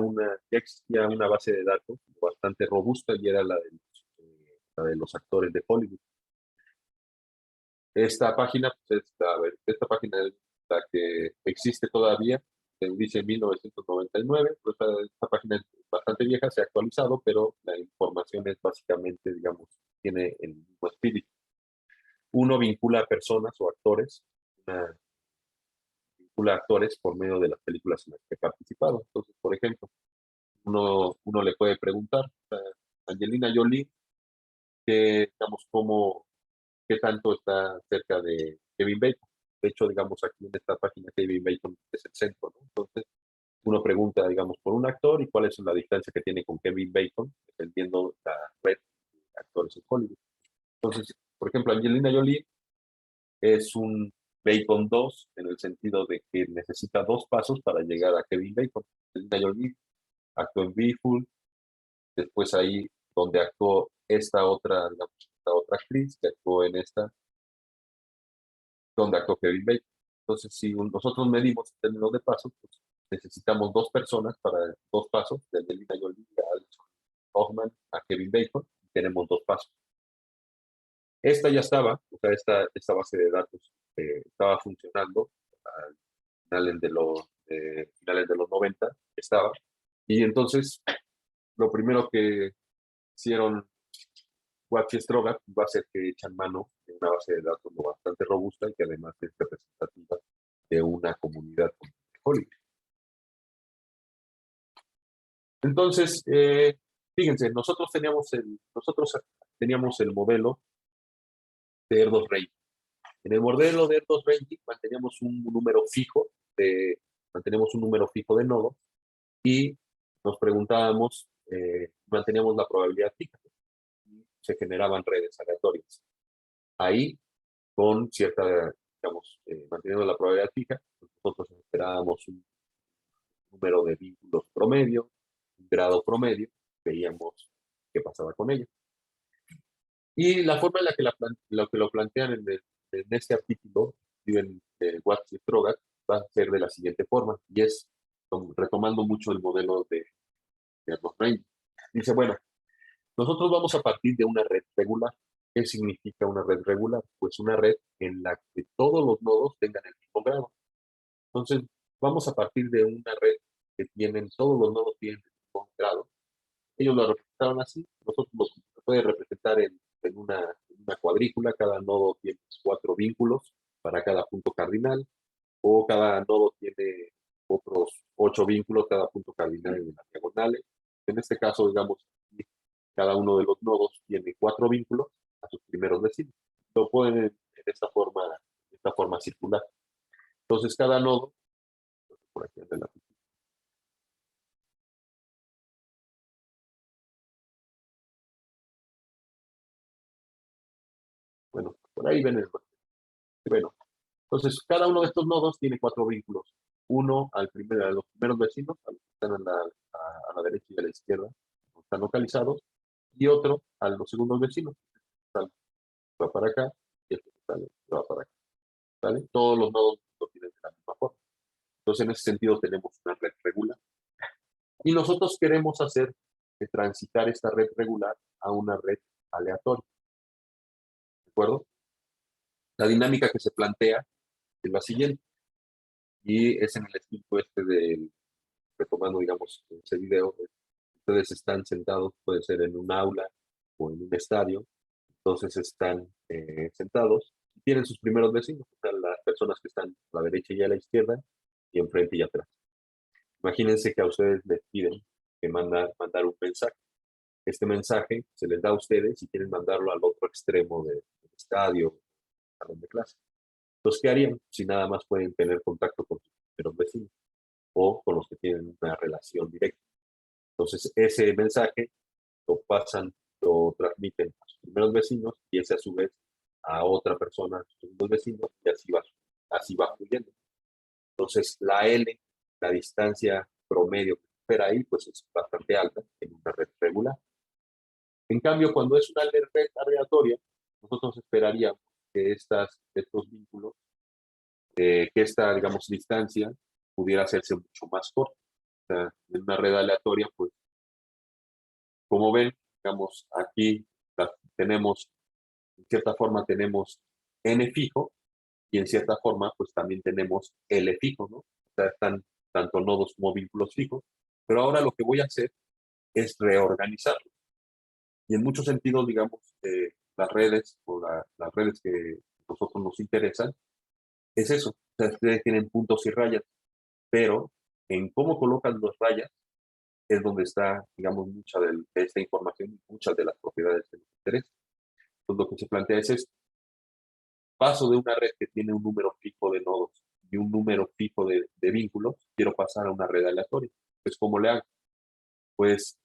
Speaker 2: existía una base de datos bastante robusta y era la de los actores de Hollywood. Esta página, pues, esta página es la que existe todavía, se dice 1999, pues esta página es bastante vieja, se ha actualizado, pero la información es básicamente, digamos, tiene el mismo espíritu. Uno vincula a personas o actores, vincula a actores por medio de las películas en las que ha participado. Entonces, por ejemplo, uno le puede preguntar a Angelina Jolie, digamos, qué tanto está cerca de Kevin Bacon. De hecho, digamos, aquí en esta página Kevin Bacon es el centro, ¿no? Entonces, uno pregunta, digamos, por un actor y cuál es la distancia que tiene con Kevin Bacon, dependiendo la red de actores en Hollywood. Entonces, por ejemplo, Angelina Jolie es un Bacon 2 en el sentido de que necesita dos pasos para llegar a Kevin Bacon. Angelina Jolie actuó en Beeful, después ahí donde actuó digamos, esta otra actriz que actuó en donde actuó Kevin Bacon. Entonces, si nosotros medimos en términos de pasos, pues necesitamos dos personas para dos pasos, de Angelina Jolie a Alison Hoffman a Kevin Bacon, y tenemos dos pasos. Esta ya estaba, o sea, esta base de datos estaba funcionando a finales de los 90, estaba. Y entonces, lo primero que hicieron Watts y Strogat va a ser que echan mano de una base de datos lo bastante robusta y que además es representativa de una comunidad como Hollywood. Entonces, fíjense, nosotros teníamos el modelo de Erdos Rey. En el modelo de Erdos Rey manteníamos un número fijo de nodos y nos preguntábamos, manteníamos la probabilidad fija y se generaban redes aleatorias. Ahí, con cierta, digamos, manteniendo la probabilidad fija, nosotros esperábamos un número de vínculos promedio, un grado promedio, veíamos qué pasaba con ella. Y la forma en la que, lo plantean en este artículo, en Watts y Strogat, va a ser de la siguiente forma, y es retomando mucho el modelo de Erdos Rey. Dice, bueno, nosotros vamos a partir de una red regular. ¿Qué significa una red regular? Pues una red en la que todos los nodos tengan el mismo grado. Entonces, vamos a partir de una red que todos los nodos tienen el mismo grado. Ellos lo representaron así. Nosotros lo puede representar en una cuadrícula. Cada nodo tiene 4 vínculos para cada punto cardinal, o cada nodo tiene otros 8 vínculos, cada punto cardinal en las diagonales. En este caso, digamos, cada uno de los nodos tiene 4 vínculos a sus primeros vecinos. Lo ponen en esta forma circular. Entonces, cada nodo, por aquí en la bueno, por ahí ven el bueno. Entonces, cada uno de estos nodos tiene 4 vínculos. Uno a los primeros vecinos, a los que están a la derecha y a la izquierda, están localizados, y otro a los segundos vecinos, va para acá, y este va para acá. ¿Vale? Todos los nodos lo tienen de la misma forma. Entonces, en ese sentido, tenemos una red regular. Y nosotros queremos transitar esta red regular a una red aleatoria. ¿De acuerdo? La dinámica que se plantea es la siguiente. Y es en el estilo retomando, digamos, ese video, ustedes están sentados, puede ser en un aula o en un estadio, entonces están sentados y tienen sus primeros vecinos, o sea, las personas que están a la derecha y a la izquierda, y enfrente y atrás. Imagínense que a ustedes les piden que mandar un mensaje. Este mensaje se les da a ustedes si quieren mandarlo al otro extremo del estadio, salón de clase. Entonces, ¿qué harían si nada más pueden tener contacto con sus primeros vecinos o con los que tienen una relación directa? Entonces, ese mensaje lo pasan, lo transmiten a sus primeros vecinos y ese a su vez a otra persona, a sus segundos vecinos, y así va fluyendo. Entonces, la L, la distancia promedio que espera ahí, pues es bastante alta en una red regular. En cambio, cuando es una red aleatoria, nosotros esperaríamos que estos vínculos, que esta, digamos, distancia pudiera hacerse mucho más corta. O sea, en una red aleatoria, pues, como ven, digamos, aquí tenemos, en cierta forma tenemos n fijo y en cierta forma, pues también tenemos L fijo, ¿no? O sea, están tanto nodos como vínculos fijos, pero ahora lo que voy a hacer es reorganizarlo. Y en muchos sentidos, digamos, las redes o las redes que a nosotros nos interesan, es eso. O sea, ustedes tienen puntos y rayas, pero en cómo colocan las rayas es donde está, digamos, mucha de esta información, muchas de las propiedades que nos interesan. Entonces, lo que se plantea es esto. Paso de una red que tiene un número fijo de nodos y un número fijo de vínculos, quiero pasar a una red aleatoria. Pues, ¿cómo le hago? Pues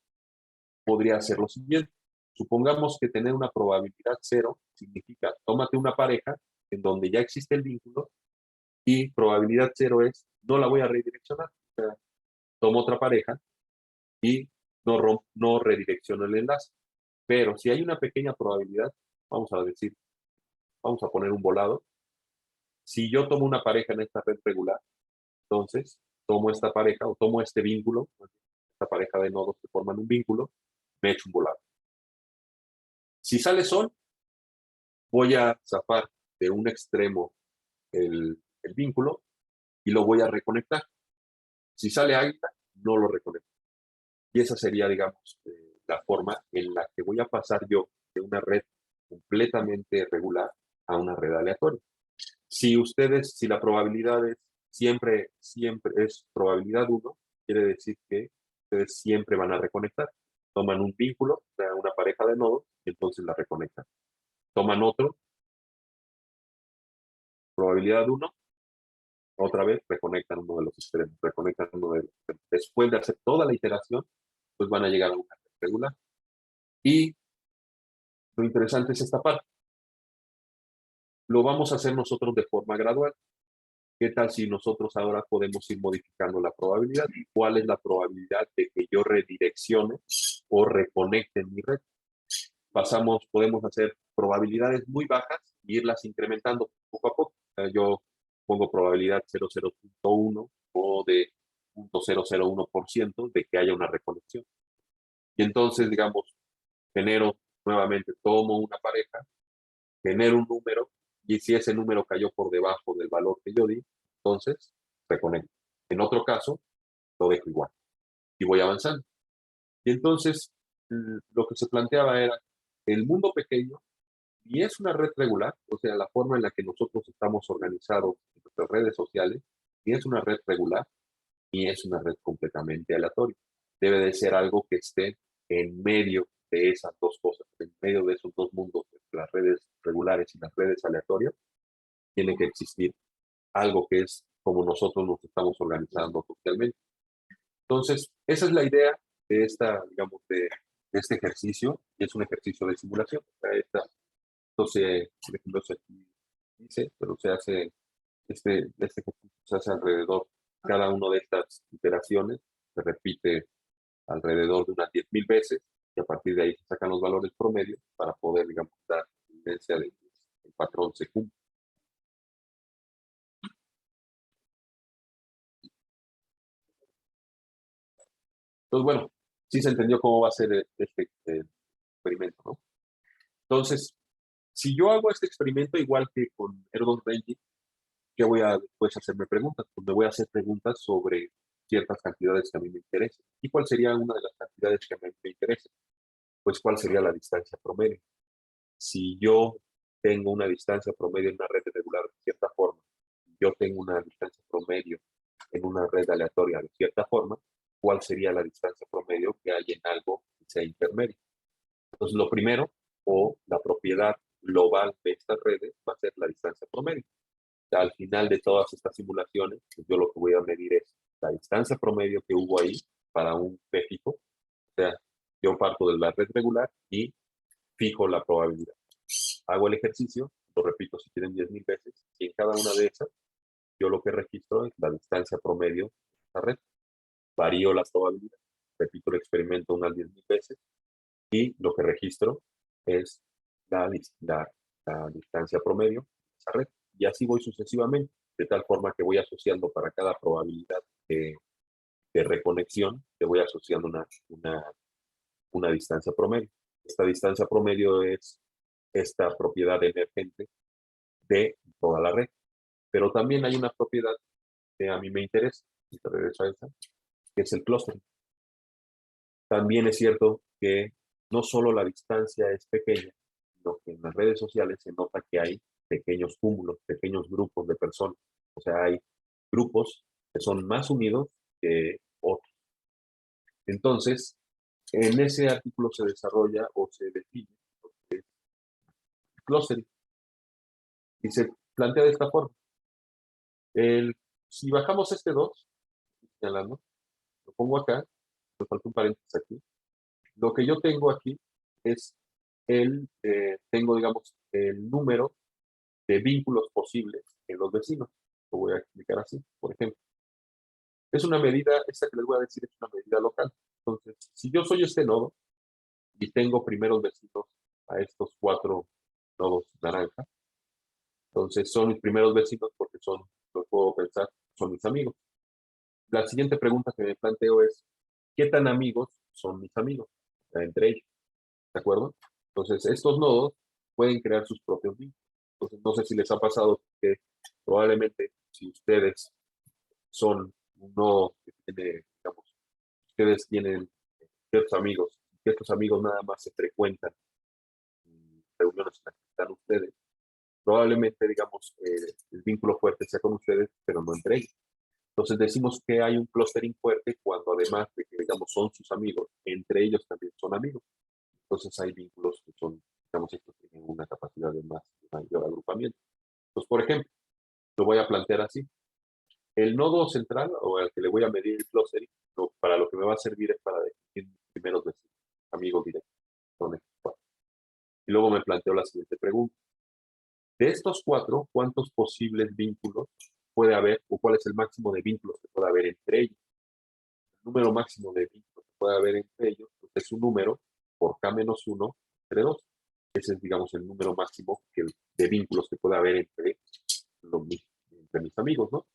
Speaker 2: podría hacer lo siguiente. Supongamos que tener una probabilidad cero significa, tómate una pareja en donde ya existe el vínculo y probabilidad cero es, no la voy a redireccionar. O sea, tomo otra pareja y no redirecciono el enlace. Pero si hay una pequeña probabilidad, vamos a decir, vamos a poner un volado. Si yo tomo una pareja en esta red regular, entonces tomo esta pareja o tomo este vínculo, esta pareja de nodos que forman un vínculo, me echo un volado. Si sale sol, voy a zafar de un extremo el vínculo y lo voy a reconectar. Si sale águila, no lo reconecto. Y esa sería, digamos, la forma en la que voy a pasar yo de una red completamente regular a una red aleatoria. Si la probabilidad es siempre es probabilidad 1, quiere decir que ustedes siempre van a reconectar. Toman un vínculo, o sea, una pareja de nodos, y entonces la reconectan. Toman otro, probabilidad 1, otra vez reconectan uno de los extremos, reconectan uno de los extremos. Después de hacer toda la iteración, pues van a llegar a una red regular. Y lo interesante es esta parte. Lo vamos a hacer nosotros de forma gradual. ¿Qué tal si nosotros ahora podemos ir modificando la probabilidad? ¿Cuál es la probabilidad de que yo redireccione o reconecte en mi red? Podemos hacer probabilidades muy bajas e irlas incrementando poco a poco. Yo pongo probabilidad 0,0.1 o de 0,001% de que haya una reconexión. Y entonces, digamos, tomo una pareja, genero un número, y si ese número cayó por debajo del valor que yo di, entonces reconecto. En otro caso, lo dejo igual y voy avanzando. Y entonces, lo que se planteaba era, el mundo pequeño ni es una red regular, o sea, la forma en la que nosotros estamos organizados en nuestras redes sociales, ni es una red regular, ni es una red completamente aleatoria. Debe de ser algo que esté en medio de esas dos cosas, en medio de esos dos mundos, las redes regulares y las redes aleatorias. Tiene que existir algo que es como nosotros nos estamos organizando socialmente. Entonces, esa es la idea de digamos, de este ejercicio, y es un ejercicio de simulación. O sea, esto por ejemplo, se dice, pero se hace, este ejercicio se hace alrededor, cada una de estas iteraciones se repite alrededor de unas 10,000 veces, y a partir de ahí se sacan los valores promedio para poder, digamos, dar evidencia de que el patrón se cumple. Entonces, bueno, sí se entendió cómo va a ser este experimento, ¿no? Entonces, si yo hago este experimento igual que con Erdos Renji, ¿qué voy a después hacerme preguntas? Pues me voy a hacer preguntas sobre ciertas cantidades que a mí me interesan. ¿Y cuál sería una de las cantidades que a mí me interesan? Pues cuál sería la distancia promedio. Si yo tengo una distancia promedio en una red regular de cierta forma, yo tengo una distancia promedio en una red aleatoria de cierta forma, cuál sería la distancia promedio que hay en algo que sea intermedio. Entonces, lo primero, o la propiedad global de estas redes, va a ser la distancia promedio. O sea, al final de todas estas simulaciones, pues yo lo que voy a medir es la distancia promedio que hubo ahí para un P fijo. O sea, yo parto de la red regular y fijo la probabilidad. Hago el ejercicio, lo repito si quieren 10,000 veces, y en cada una de esas, yo lo que registro es la distancia promedio de esta red. Varío la probabilidad, repito el experimento unas 10,000 veces, y lo que registro es la distancia promedio de esa red. Y así voy sucesivamente, de tal forma que voy asociando para cada probabilidad de reconexión, le voy asociando una distancia promedio. Esta distancia promedio es esta propiedad emergente de toda la red. Pero también hay una propiedad que a mí me interesa, y te regreso a esa, que es el clustering. También es cierto que no solo la distancia es pequeña, sino que en las redes sociales se nota que hay pequeños cúmulos, pequeños grupos de personas. O sea, hay grupos que son más unidos que otros. Entonces, en ese artículo se desarrolla o se define el clustering y se plantea de esta forma. Si bajamos este 2, señalando, lo pongo acá, me falta un paréntesis aquí. Lo que yo tengo aquí es tengo, digamos, el número de vínculos posibles en los vecinos. Lo voy a explicar así, por ejemplo. Es una medida, esta que les voy a decir es una medida local. Entonces, si yo soy este nodo y tengo primeros vecinos a estos 4 nodos naranja, entonces son mis primeros vecinos porque lo puedo pensar, son mis amigos. La siguiente pregunta que me planteo es, ¿qué tan amigos son mis amigos? O sea, entre ellos, ¿de acuerdo? Entonces, estos nodos pueden crear sus propios vínculos. Entonces, no sé si les ha pasado que probablemente si ustedes son un nodo que tiene, digamos, ustedes tienen ciertos amigos, que estos amigos nada más se frecuentan en reuniones en las que están ustedes, probablemente, digamos, el vínculo fuerte sea con ustedes, pero no entre ellos. Entonces decimos que hay un clustering fuerte cuando además de que, digamos, son sus amigos, entre ellos también son amigos. Entonces hay vínculos que son, digamos, estos tienen una capacidad de mayor agrupamiento. Entonces, por ejemplo, lo voy a plantear así. El nodo central, o al que le voy a medir el clustering, para lo que me va a servir es para definir mis primeros vecinos, amigos directos. Son estos 4. Y luego me planteo la siguiente pregunta. De estos 4, ¿cuántos posibles vínculos puede haber, o cuál es el máximo de vínculos que puede haber entre ellos? El número máximo de vínculos que puede haber entre ellos pues es un número por k-1 entre 2. Ese es, digamos, el número máximo de vínculos que puede haber entre mis amigos, ¿no?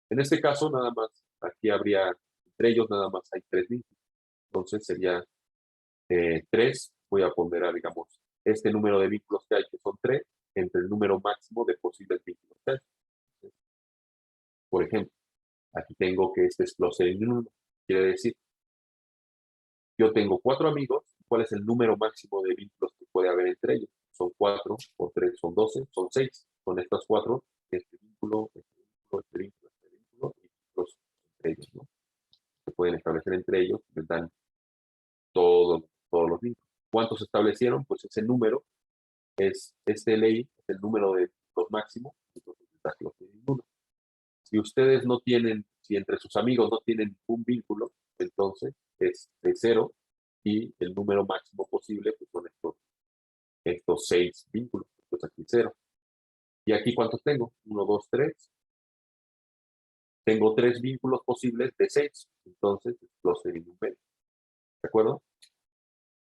Speaker 2: En este caso, nada más, aquí habría, entre ellos nada más hay 3 vínculos. Entonces sería 3, voy a ponderar, digamos, este número de vínculos que hay, que son 3, entre el número máximo de posibles vínculos que hay. Por ejemplo, aquí tengo que este es clustering 1. Quiere decir, yo tengo 4 amigos, ¿cuál es el número máximo de vínculos que puede haber entre ellos? Son 4 por 3 son 12, son 6. Son estas 4, este vínculo, este vínculo, este vínculo, este vínculo, y vínculos entre ellos, ¿no? Se pueden establecer entre ellos, les dan todos los vínculos. ¿Cuántos se establecieron? Pues ese número es este ley, es el número de los máximos, entonces está clustering 1. Si ustedes no tienen, si entre sus amigos no tienen ningún vínculo, entonces es de 0 y el número máximo posible pues son estos 6 vínculos. Entonces aquí 0. ¿Y aquí cuántos tengo? 1, 2, 3. Tengo 3 vínculos posibles de 6. Entonces es clustering 1. ¿De acuerdo?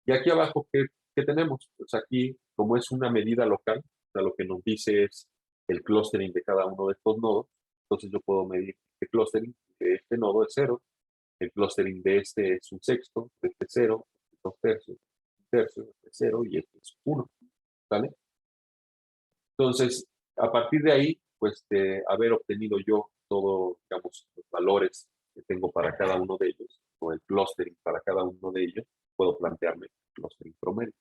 Speaker 2: Y aquí abajo, ¿qué tenemos? Pues aquí, como es una medida local, o sea, lo que nos dice es el clustering de cada uno de estos nodos. Entonces yo puedo medir el clustering de este nodo es 0, el clustering de este es un sexto, de este 0, 2 tercios, un tercio, este 0 y este es 1. ¿Vale? Entonces, a partir de ahí, pues de haber obtenido yo todos, digamos, los valores que tengo para cada uno de ellos, o el clustering para cada uno de ellos, puedo plantearme el clustering promedio.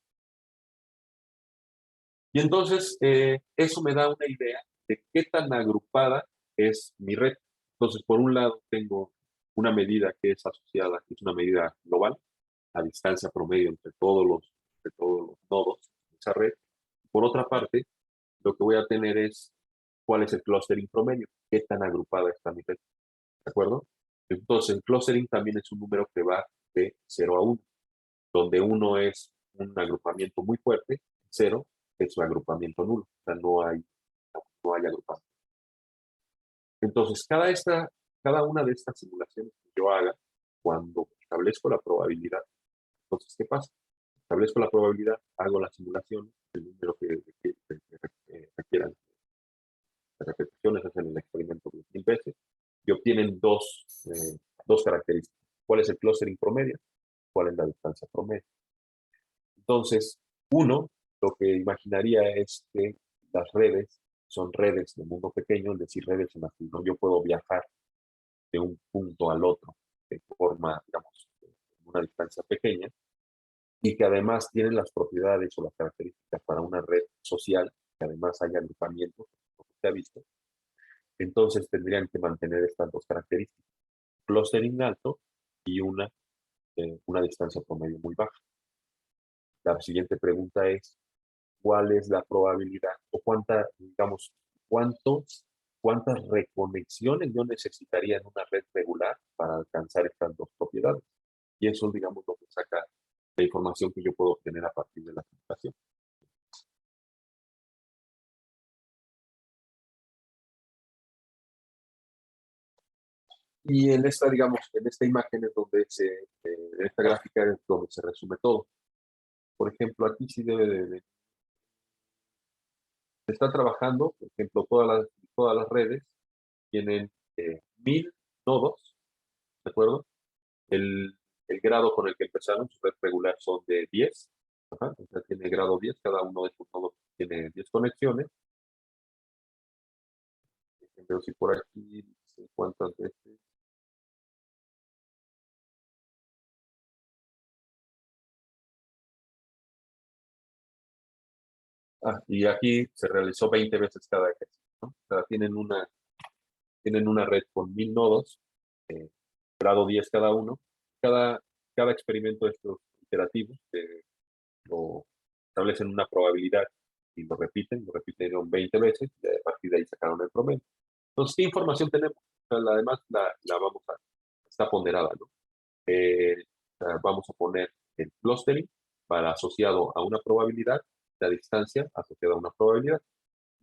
Speaker 2: Y entonces, eso me da una idea de qué tan agrupada es mi red. Entonces, por un lado, tengo una medida que es asociada, que es una medida global, a distancia promedio entre todos los nodos de esa red. Por otra parte, lo que voy a tener es cuál es el clustering promedio, qué tan agrupada está mi red, ¿de acuerdo? Entonces, el clustering también es un número que va de 0 a 1, donde 1 es un agrupamiento muy fuerte, 0 es un agrupamiento nulo, o sea, no hay agrupamiento. Entonces, cada una de estas simulaciones que yo haga, cuando establezco la probabilidad, entonces, ¿qué pasa? Establezco la probabilidad, hago la simulación, el número que requieran de repeticiones, hacen el experimento 10.000 veces y obtienen dos características. ¿Cuál es el clustering promedio? ¿Cuál es la distancia promedio? Entonces, uno, lo que imaginaría es que las redes son redes de mundo pequeño, es decir, redes en las que yo puedo viajar de un punto al otro de forma, digamos, una distancia pequeña, y que además tienen las propiedades o las características para una red social, que además haya agrupamientos, como se ha visto, entonces tendrían que mantener estas dos características, clustering alto y una distancia promedio muy baja. La siguiente pregunta es, ¿cuál es la probabilidad o digamos, cuántas reconexiones yo necesitaría en una red regular para alcanzar estas dos propiedades? Y eso, digamos, lo que saca la información que yo puedo obtener a partir de la simulación. Y en esta, digamos, en esta imagen es donde en esta gráfica es donde se resume todo. Por ejemplo, aquí sí debe se está trabajando, por ejemplo, todas las redes tienen 1000 nodos, ¿de acuerdo? El grado con el que empezaron, su red regular son de 10, ajá, o sea, tiene grado 10, cada uno de estos nodos tiene 10 conexiones. Pero si por aquí dice cuántas veces. Y aquí se realizó 20 veces cada ejercicio, ¿no? O sea, tienen una red con 1000 nodos, eh, grado 10 cada uno. Cada experimento de estos iterativos lo establecen una probabilidad y lo repitieron 20 veces y a partir de ahí sacaron el promedio. Entonces, ¿qué información tenemos? O sea, además la vamos a, está ponderada, ¿no? Vamos a poner el clustering para asociado a una probabilidad, la distancia asociada a una probabilidad.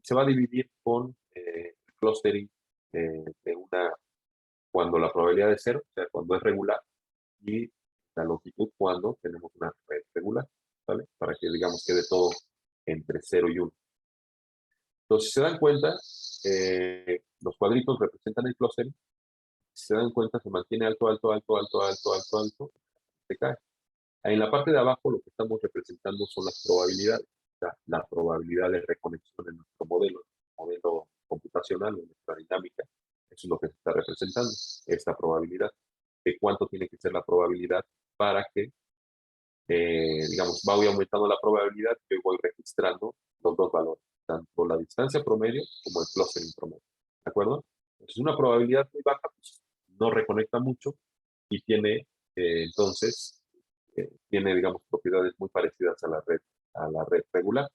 Speaker 2: Se va a dividir con el clustering cuando la probabilidad es cero, o sea, cuando es regular, y la longitud cuando tenemos una red regular, ¿vale? Para que, digamos, quede todo entre 0 y 1. Entonces, si se dan cuenta, los cuadritos representan el clustering. Si se dan cuenta, se mantiene alto, alto, alto, alto, alto, alto, alto, se cae. En la parte de abajo lo que estamos representando son las probabilidades, o sea, la probabilidad de reconexión en nuestro modelo computacional, en nuestra dinámica. Eso es lo que se está representando, esta probabilidad. De cuánto tiene que ser la probabilidad para que, digamos, voy aumentando la probabilidad que voy registrando los dos valores, tanto la distancia promedio como el clustering promedio. ¿De acuerdo? Entonces, una probabilidad muy baja, pues, no reconecta mucho y entonces, tiene, digamos, propiedades muy parecidas a la red regular.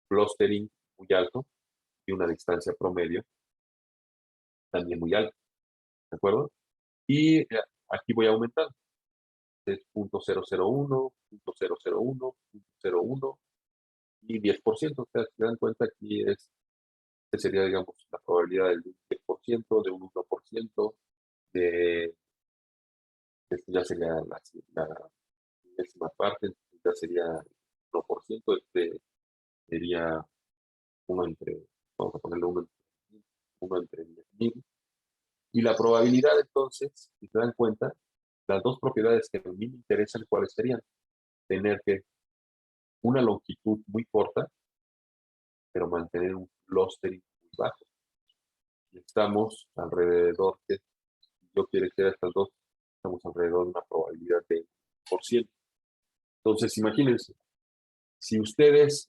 Speaker 2: Clustering muy alto y una distancia promedio también muy alta, ¿de acuerdo? Y aquí voy aumentando. Es 0.001, 0.001, 0.01 y 10%. O sea, si se dan cuenta, aquí sería, digamos, la probabilidad del 10%, de un 1%, de, esto ya sería la décima parte, ya sería 1%, sería uno entre, vamos a ponerle uno entre 10.000. Y la probabilidad, entonces, si se dan cuenta, las dos propiedades que a mí me interesan, ¿cuáles serían? Tener que una longitud muy corta, pero mantener un clustering muy bajo. Y estamos alrededor, que yo quiero que estas dos, estamos alrededor de una probabilidad de 1%. Entonces, imagínense, si ustedes,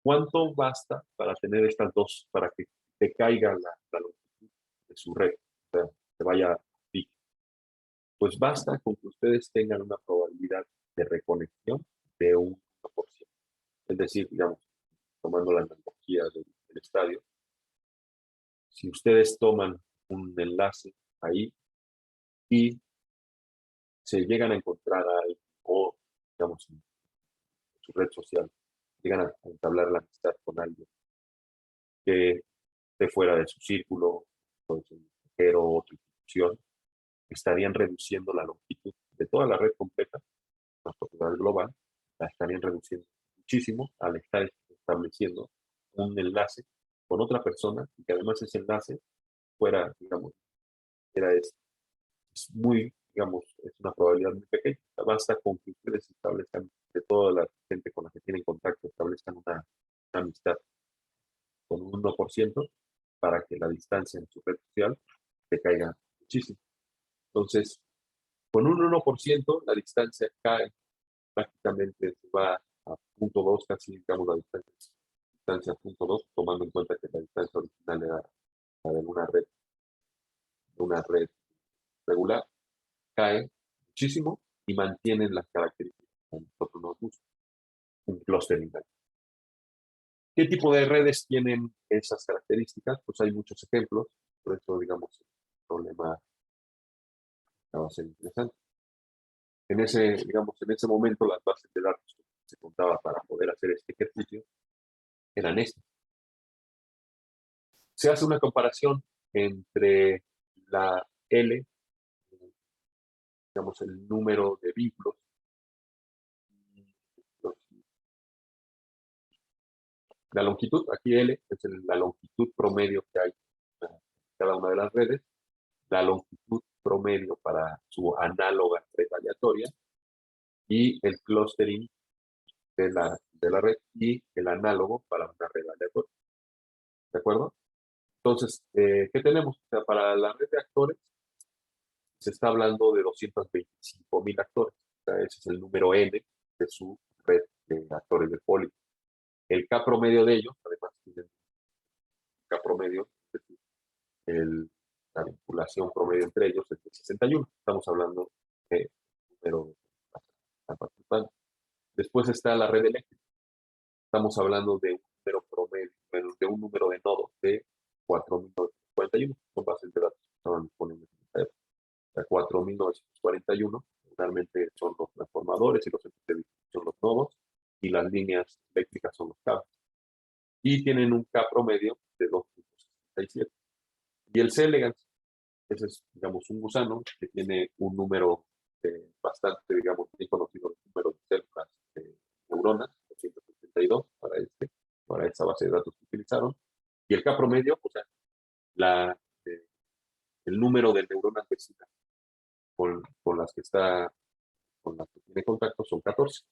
Speaker 2: ¿cuánto basta para tener estas dos, para que te caiga la longitud de su red? sea, se vaya a pique. Pues basta con que ustedes tengan una probabilidad de reconexión de un 1%. Es decir, digamos, tomando la analogía del estadio, si ustedes toman un enlace ahí y se llegan a encontrar a alguien o, digamos, en su red social, llegan a entablar la amistad con alguien que esté fuera de su círculo, o de su mujer o otra institución, estarían reduciendo la longitud de toda la red completa, la propiedad global, la estarían reduciendo muchísimo al estar estableciendo un enlace con otra persona y que además ese enlace fuera, digamos, es muy, digamos, es una probabilidad muy pequeña. Basta con que ustedes establezcan, de toda la gente con la que tienen contacto, establezcan una amistad con un 1% para que la distancia en su red social se caiga muchísimo. Entonces, con un 1% la distancia cae prácticamente, se va a 0.2, casi digamos la distancia a 0.2, tomando en cuenta que la distancia original era la de una red regular, cae muchísimo y mantienen las características que a nosotros nos gusta, un clustering. ¿Qué tipo de redes tienen esas características? Pues hay muchos ejemplos, por eso, digamos, el problema va a ser interesante. Digamos, en ese momento las bases de datos que se contaba para poder hacer este ejercicio eran estas. Se hace una comparación entre la L, digamos, el número de vínculos, la longitud, aquí L es la longitud promedio que hay en cada una de las redes, la longitud promedio para su análoga red aleatoria y el clustering de la red y el análogo para una red aleatoria. ¿De acuerdo? Entonces, ¿qué tenemos? O sea, para la red de actores se está hablando de 225,000 actores. O sea, ese es el número N de su red de actores de poli. El K promedio de ellos, además, tiene un K promedio, es decir, la vinculación promedio entre ellos es de 61. Estamos hablando de número participante. Después está la red eléctrica. Estamos hablando de un número promedio, de un número de nodos de 4.941. Son bases de datos que estaban disponibles en esta época. 4.941 realmente son los transformadores y los son los nodos y las líneas eléctricas son los cables. Y tienen un K promedio de 2.67. Y el C elegans, ese es, digamos, un gusano que tiene un número bastante, digamos, bien conocido, el número de células de neuronas, 272 para esa base de datos que utilizaron. Y el K promedio, o sea, la, eh, el número de neuronas vecinas con las que tiene contacto son 14.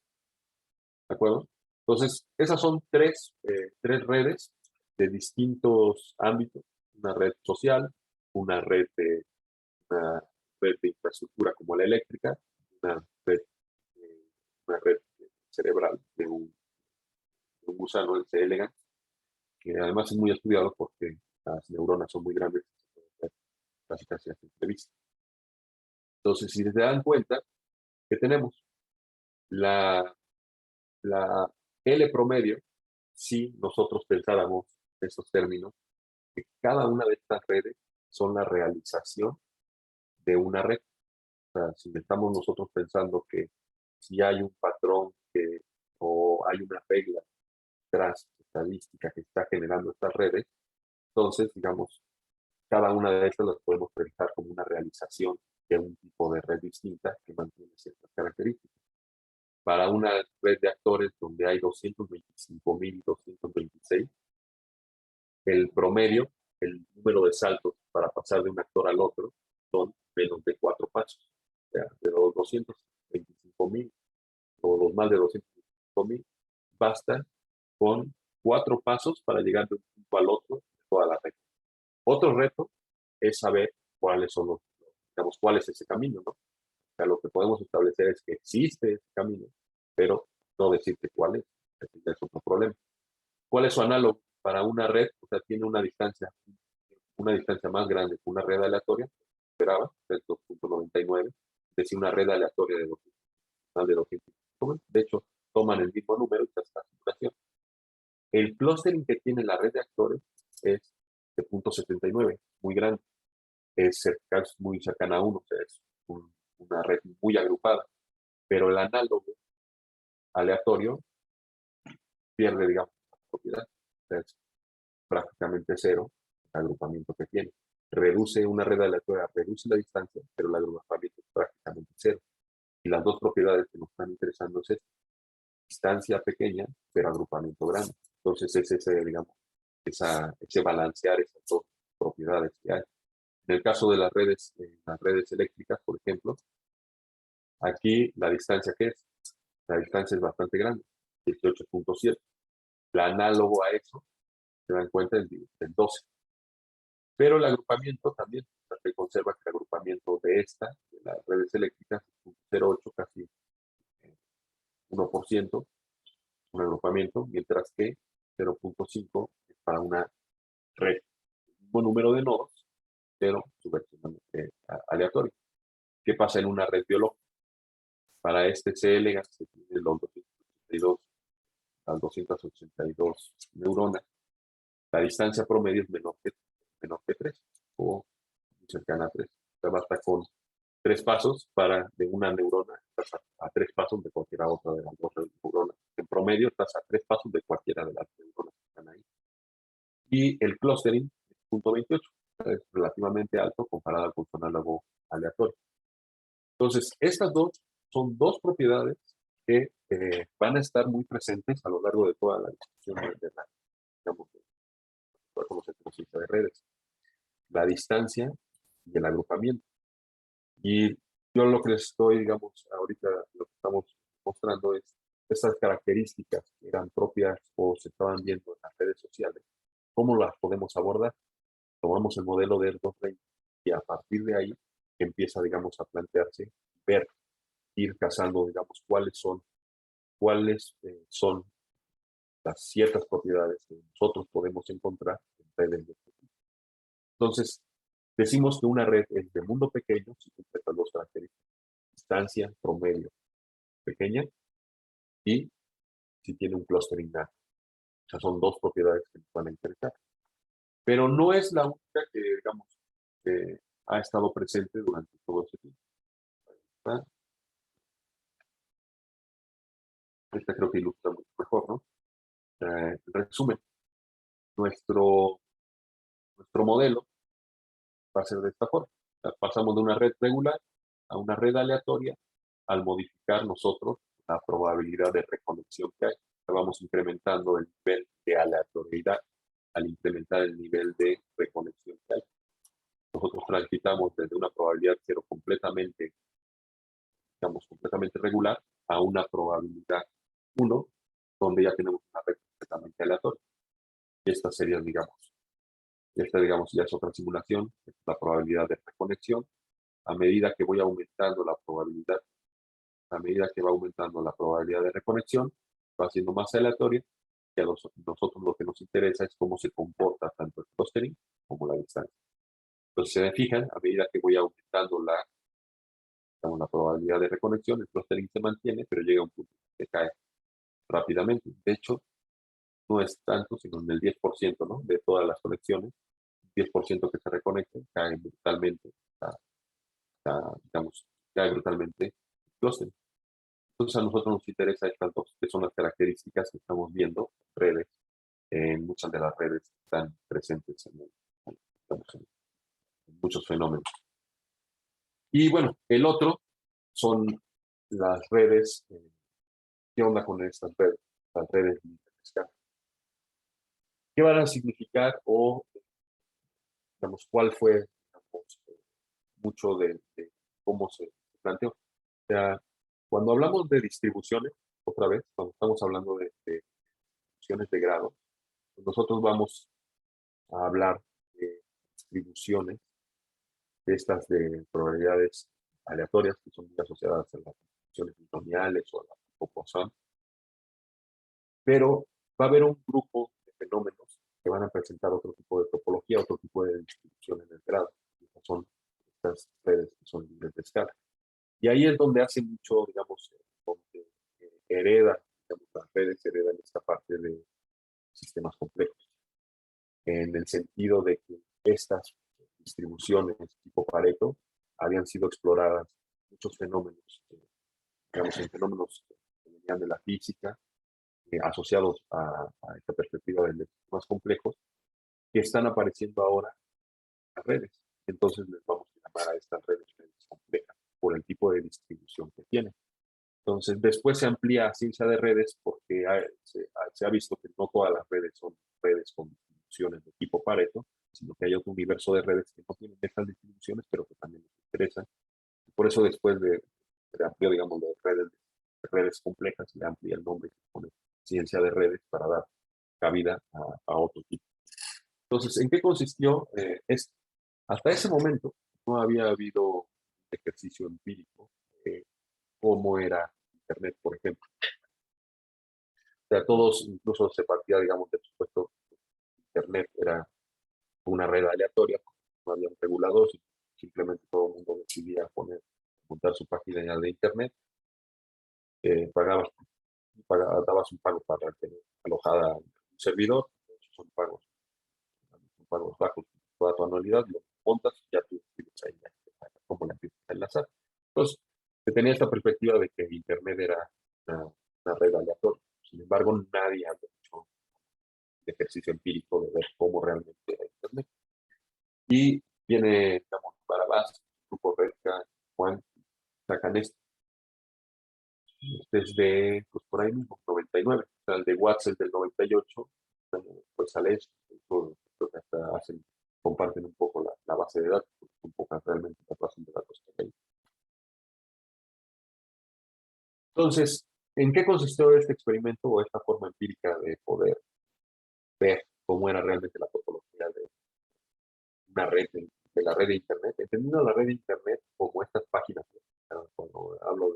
Speaker 2: ¿De acuerdo? Entonces, esas son tres redes de distintos ámbitos. Una red social, una red una red de infraestructura como la eléctrica, una red, una red cerebral de un gusano, el C. elegans, que además es muy estudiado porque las neuronas son muy grandes, casi casi a simple vista. Entonces, si se dan cuenta, que tenemos la, la L promedio, si nosotros pensáramos esos términos, que cada una de estas redes son la realización de una red. O sea, si estamos nosotros pensando que si hay un patrón o hay una regla tras estadística que está generando estas redes, entonces, digamos, cada una de estas las podemos pensar como una realización de un tipo de red distinta que mantiene ciertas características. Para una red de actores donde hay 225,226, el promedio, el número de saltos para pasar de un actor al otro son menos de 4 pasos. O sea, de los 225,000 o los más de 225,000, basta con 4 pasos para llegar de un punto al otro de toda la red. Otro reto es saber cuáles son digamos, cuál es ese camino, ¿no? O sea, lo que podemos establecer es que existe ese camino, pero no decirte cuál es. Ese es otro problema. ¿Cuál es su análogo? Para una red, o sea, tiene una distancia una distancia más grande que una red aleatoria, esperaba, es 2.99, es decir, una red aleatoria de 200, más de 200. De hecho, toman el mismo número y hasta la simulación. El clustering que tiene la red de actores es de 0.79, muy grande, es muy cercana a 1, o sea, es una red muy agrupada, pero el análogo aleatorio pierde, digamos, la propiedad, o sea, es prácticamente cero el agrupamiento que tiene. Reduce una red aleatoria, reduce la distancia, pero el agrupamiento es prácticamente cero. Y las dos propiedades que nos están interesando es distancia pequeña, pero agrupamiento grande. Entonces es ese, digamos, ese balancear esas dos propiedades que hay. En el caso de las redes eléctricas, por ejemplo, aquí la distancia que es, la distancia es bastante grande, 18.7. El análogo a eso, se dan cuenta, es el 12. Pero el agrupamiento también, se conserva que el agrupamiento de las redes eléctricas, es 0.8, casi 1%, un agrupamiento, mientras que 0.5 es para una red, un buen número de nodos, pero su versión aleatoria. ¿Qué pasa en una red biológica? Para este CL se tiene los 282 las 282 neuronas. La distancia promedio es menor que 3 o cercana a 3. O sea, basta con 3 pasos de una neurona, estás a 3 pasos de cualquiera otra de las dos neuronas. En promedio estás a 3 pasos de cualquiera de las neuronas que están ahí. Y el clustering es 0.28, es relativamente alto comparado con su análogo aleatorio. Entonces, estas dos son dos propiedades que van a estar muy presentes a lo largo de toda la discusión digamos, de redes. La distancia y el agrupamiento. Y yo lo que les estoy, digamos, ahorita lo que estamos mostrando es estas características que eran propias o se estaban viendo en las redes sociales, cómo las podemos abordar. Tomamos el modelo de ER220 y a partir de ahí empieza, digamos, a plantearse, ir cazando, digamos, cuáles son las ciertas propiedades que nosotros podemos encontrar en redes de este tipo. Entonces, decimos que una red es de mundo pequeño si cumple estas dos características: distancia promedio pequeña y si tiene un clustering grande. O sea, son dos propiedades que nos van a interesar. Pero no es la única que, digamos, ha estado presente durante todo ese tiempo. Esta creo que ilustra mucho mejor, ¿no? En resumen, nuestro modelo va a ser de esta forma. O sea, pasamos de una red regular a una red aleatoria al modificar nosotros la probabilidad de reconexión que hay. O sea, vamos incrementando el nivel de aleatoriedad al incrementar el nivel de reconexión que hay. Nosotros transitamos desde una probabilidad cero completamente, digamos, completamente regular a una probabilidad 1, donde ya tenemos una red completamente aleatoria. Y esta sería, digamos, ya es otra simulación, es la probabilidad de reconexión. A medida que voy aumentando la probabilidad, a medida que va aumentando la probabilidad de reconexión, va siendo más aleatoria, y a nosotros lo que nos interesa es cómo se comporta tanto el clustering como la distancia. Entonces, si se fijan, a medida que voy aumentando la probabilidad de reconexión, el clustering se mantiene, pero llega a un punto que cae rápidamente. De hecho, no es tanto, sino en el 10%, ¿no?, de todas las conexiones, 10% que se reconecten cae brutalmente, digamos, cae brutalmente el clustering. Entonces, a nosotros nos interesa estas dos, que son las características que estamos viendo en redes, en muchas de las redes que están presentes en muchos fenómenos. Y bueno, el otro son las redes. ¿Qué onda con estas redes? Las redes de escala. ¿Qué van a significar o, digamos, cuál fue, digamos, mucho de cómo se planteó? O sea, cuando hablamos de distribuciones, otra vez, cuando estamos hablando de distribuciones de grado, pues nosotros vamos a hablar de distribuciones de estas de probabilidades aleatorias que son muy asociadas a las distribuciones binomiales o a la Poisson, pero va a haber un grupo de fenómenos que van a presentar otro tipo de topología, otro tipo de distribución en el grado. Estas son estas redes que son libres de escala. Y ahí es donde hace mucho, digamos, donde hereda, digamos, las redes heredan esta parte de sistemas complejos, en el sentido de que estas distribuciones tipo Pareto habían sido exploradas muchos fenómenos, digamos, en fenómenos que venían de la física, asociados a esta perspectiva de sistemas complejos, que están apareciendo ahora en las redes. Entonces les vamos a llamar a estas redes complejas por el tipo de distribución que tienen. Entonces, después se amplía a ciencia de redes porque se ha visto que no todas las redes son redes con distribuciones de tipo Pareto, sino que hay otro universo de redes que no tienen estas distribuciones, pero que también nos interesan. Y por eso después de amplió, digamos, de redes complejas, se le amplía el nombre que pone ciencia de redes para dar cabida a otro tipo. Entonces, ¿en qué consistió esto? Hasta ese momento no había habido ejercicio empírico cómo era Internet, por ejemplo. O sea, todos incluso se partía, digamos, del supuesto que Internet era una red aleatoria, no había un regulador, simplemente todo el mundo decidía montar su página de Internet, dabas un pago para tener alojada un servidor, esos son pagos bajos, toda tu anualidad, lo montas y ya tú decides ahí cómo la empiezas a enlazar. Entonces, se tenía esta perspectiva de que Internet era una red aleatoria. Sin embargo, nadie había hecho ejercicio empírico de ver cómo realmente era Internet. Y viene, digamos, Barabás, Grupo Redca, Juan, sacan esto. Desde, pues por ahí mismo, 99. O sea, el de Watts es del 98, pues sale esto. Creo que hasta comparten un poco la base de datos, un poco realmente la base de datos que hay. Entonces, ¿en qué consistió este experimento o esta forma empírica de poder ver cómo era realmente la topología de una red, de la red de Internet? Entendiendo la red de Internet como estas páginas. Cuando hablo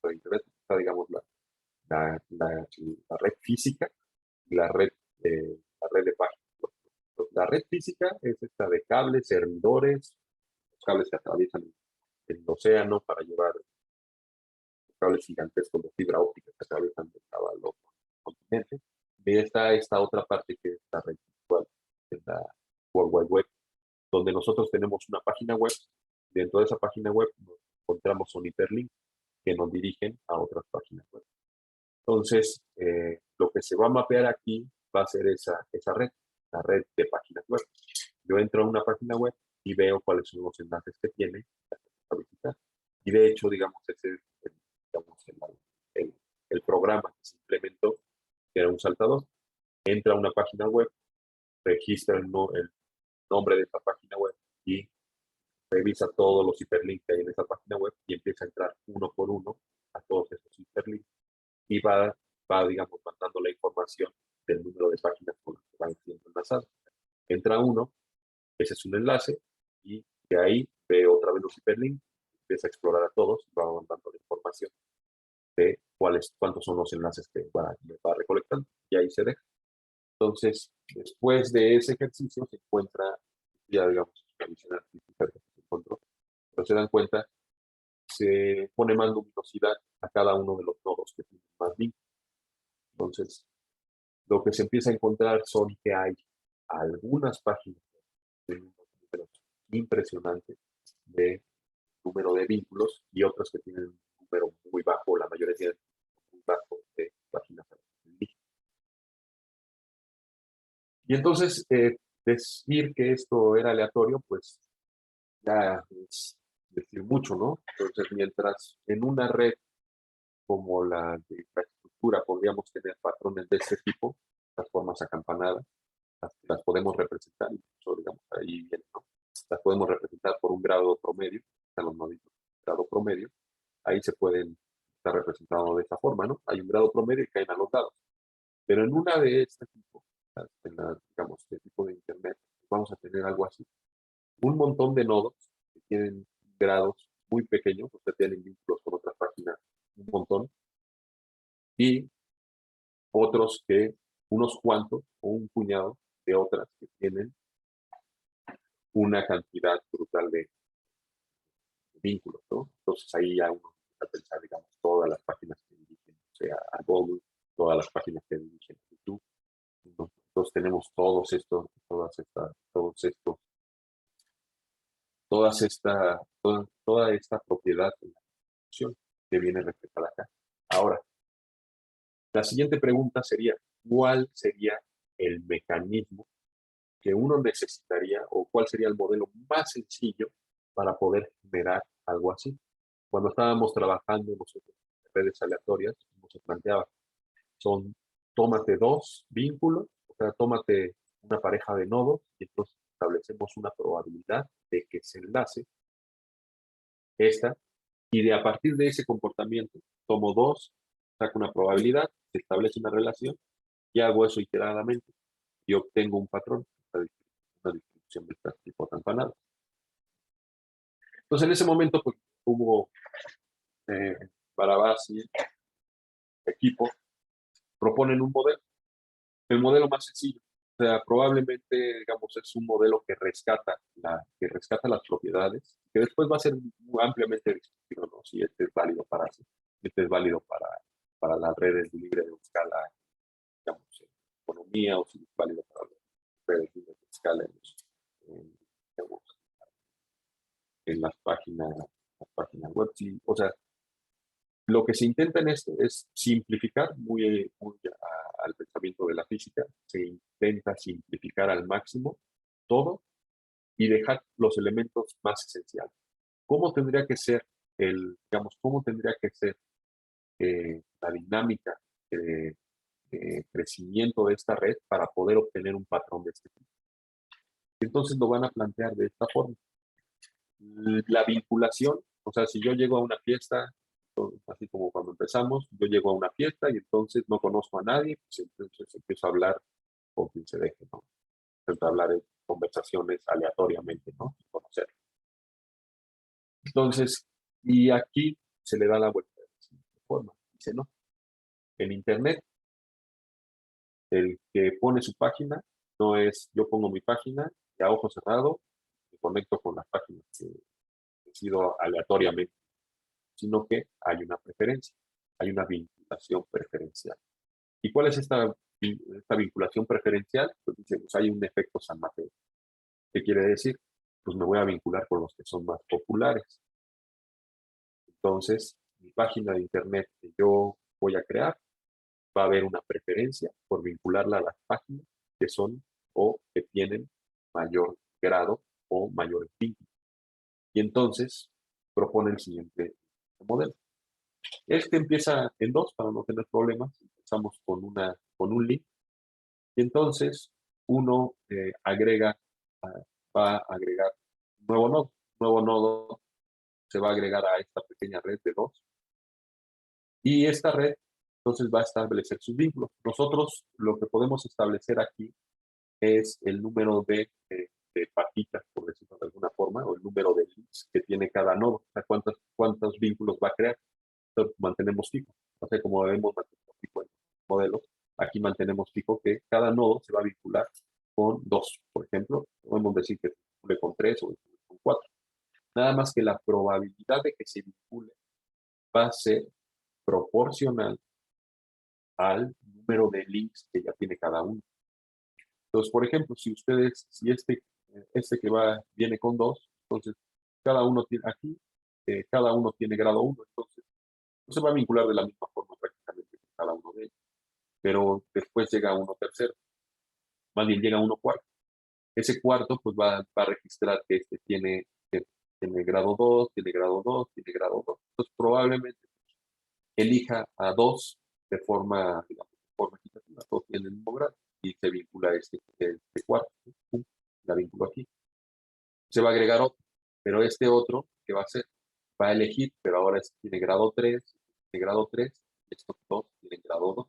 Speaker 2: de Internet, está, digamos, la red física y la red de páginas. La red física es esta de cables, servidores, los cables que atraviesan el océano para llevar cables gigantescos de fibra óptica que atraviesan de cada continente. Y está esta otra parte que es la red virtual, que es la World Wide Web, donde nosotros tenemos una página web. Dentro de esa página web nos encontramos un hiperlink que nos dirigen a otras páginas web. Entonces, lo que se va a mapear aquí va a ser esa red, la red de páginas web. Yo entro a una página web y veo cuáles son los enlaces que tiene para visitar. Y de hecho, digamos, ese es el programa que se implementó, que era un saltador. Entra a una página web, registra el nombre de esa página web y revisa todos los hiperlinks que hay en esa página web y empieza a entrar uno por uno a todos esos hiperlinks y va, digamos, mandando la información del número de páginas con las que van siendo enlazadas. Entra uno, ese es un enlace, y de ahí ve otra vez los hiperlinks, empieza a explorar a todos, va mandando la información de cuántos son los enlaces que va recolectando, y ahí se deja. Entonces, después de ese ejercicio se encuentra, ya digamos, una visión artística que se encontró, pero se dan cuenta, se pone más luminosidad a cada uno de los nodos que tienen más links. Entonces, lo que se empieza a encontrar son que hay algunas páginas de números impresionantes de número de vínculos y otras que tienen un número muy bajo, la mayoría tienen muy bajo de páginas. Y entonces, decir que esto era aleatorio, pues ya es decir mucho, ¿no? Entonces, mientras en una red como la de infraestructura podríamos tener patrones de este tipo, las formas acampanadas, las podemos representar, incluso, digamos, ahí viene, ¿no? Las podemos representar por un grado promedio, están los noditos, grado promedio, ahí se pueden estar representados de esta forma, ¿no? Hay un grado promedio y caen a los lados. Pero en una de este tipo, digamos, este tipo de Internet, vamos a tener algo así. Un montón de nodos que tienen grados muy pequeños, o sea, tienen vínculos con otras páginas, un montón, y otros que, unos cuantos o un puñado, de otras que tienen una cantidad brutal de vínculos, ¿no? Entonces ahí ya uno empieza a pensar, digamos, todas las páginas que dirigen, o sea, a Google, todas las páginas que dirigen a YouTube, ¿no? Entonces tenemos toda esta propiedad de la función que viene reflejada acá. Ahora, la siguiente pregunta sería, ¿cuál sería el mecanismo que uno necesitaría o cuál sería el modelo más sencillo para poder generar algo así? Cuando estábamos trabajando nosotros en redes aleatorias, como se planteaba, tómate dos vínculos, o sea, tómate una pareja de nodos y entonces establecemos una probabilidad de que se enlace esta, y de a partir de ese comportamiento, tomo dos, saco una probabilidad, se establece una relación y hago eso iteradamente y obtengo un patrón, una distribución de estas tipo campanadas. Entonces, en ese momento, pues, hubo Barabás y equipo proponen un modelo, el modelo más sencillo. O sea, probablemente, digamos, es un modelo que rescata las propiedades, que después va a ser muy ampliamente discutido, ¿no? Si este es válido para sí, este es válido para las redes libres de escala, digamos, en economía, o si es válido para las redes libres de escala digamos, en las páginas web. Sí, o sea, lo que se intenta en esto es simplificar muy al pensamiento de la física, se intenta simplificar al máximo todo y dejar los elementos más esenciales. ¿Cómo tendría que ser cómo tendría que ser la dinámica de crecimiento de esta red para poder obtener un patrón de este tipo? Entonces lo van a plantear de esta forma. La vinculación, o sea, si yo llego a una fiesta, así como cuando empezamos, yo llego a una fiesta y entonces no conozco a nadie, pues entonces empiezo a hablar con quien se deje, ¿no? Empiezo a hablar en conversaciones aleatoriamente, ¿no? Sin conocer. Entonces, y aquí se le da la vuelta de la siguiente forma. Dice, no, en Internet, el que pone su página no es yo pongo mi página y a ojo cerrado me conecto con las páginas que decido aleatoriamente, sino que hay una preferencia, hay una vinculación preferencial. ¿Y cuál es esta vinculación preferencial? Pues dice, pues hay un efecto San Mateo. ¿Qué quiere decir? Pues me voy a vincular con los que son más populares. Entonces, mi página de internet que yo voy a crear, va a haber una preferencia por vincularla a las páginas que son o que tienen mayor grado o mayor vínculo. Y entonces propone el siguiente modelo. Este empieza en dos para no tener problemas. Empezamos con un link. Y entonces uno va a agregar un nuevo nodo. Un nuevo nodo se va a agregar a esta pequeña red de dos. Y esta red entonces va a establecer sus vínculos. Nosotros lo que podemos establecer aquí es el número de patitas, por decirlo de alguna forma, o el número de links que tiene cada nodo. O sea, cuántos vínculos va a crear. Entonces, mantenemos fijo. O sea, como debemos mantener fijo en modelos, aquí mantenemos fijo que cada nodo se va a vincular con dos. Por ejemplo, podemos decir que se vincule con tres o con cuatro. Nada más que la probabilidad de que se vincule va a ser proporcional al número de links que ya tiene cada uno. Entonces, por ejemplo, si este que viene con dos, entonces cada uno tiene aquí, cada uno tiene grado 1, entonces no se va a vincular de la misma forma prácticamente con cada uno de ellos. Pero después llega uno tercero, más bien llega uno cuarto. Ese cuarto pues va a registrar que este tiene grado 2, tiene grado 2, tiene grado 2. Entonces probablemente elija a dos de forma, digamos, de forma equitativa, todos tienen el mismo grado y se vincula este cuarto, la vinculo aquí. Se va a agregar otro, pero este otro, ¿qué va a hacer? Va a elegir, pero ahora tiene grado 3, tiene grado 3, estos dos tienen grado 2.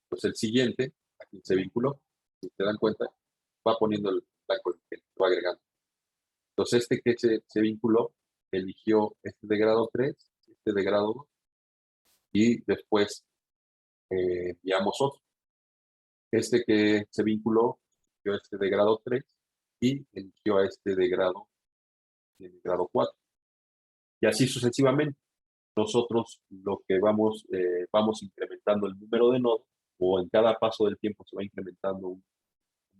Speaker 2: Entonces el siguiente, aquí se vinculó, si se dan cuenta, va poniendo el blanco que va agregando. Entonces este que se vinculó, eligió este de grado 3, este de grado 2, y después enviamos otro. Este que se vinculó eligió a este de grado 3 y eligió a este de grado 4. Y así sucesivamente. Nosotros lo que vamos incrementando el número de nodos, o en cada paso del tiempo se va incrementando un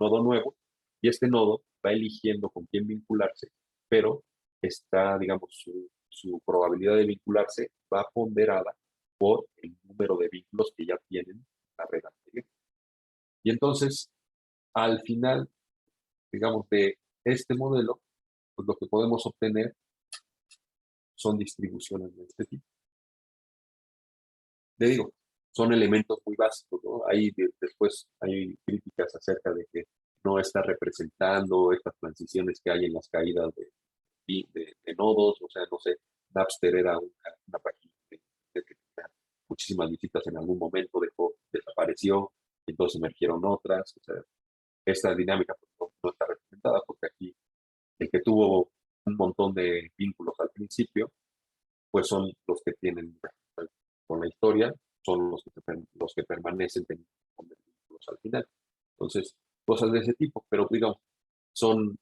Speaker 2: nodo nuevo, y este nodo va eligiendo con quién vincularse, pero está, digamos, su probabilidad de vincularse va ponderada por el número de vínculos que ya tienen la red anterior. Y entonces, al final, digamos, de este modelo, pues lo que podemos obtener son distribuciones de este tipo. Le digo, son elementos muy básicos, ¿no? Después hay críticas acerca de que no está representando estas transiciones que hay en las caídas de nodos, o sea, no sé, Napster era una página que tenía muchísimas visitas en algún momento, desapareció, entonces emergieron otras, o sea, esta dinámica pues, no está representada porque aquí el que tuvo un montón de vínculos al principio, pues son los que tienen con la historia, son los que permanecen teniendo vínculos al final. Entonces, cosas de ese tipo, pero digamos,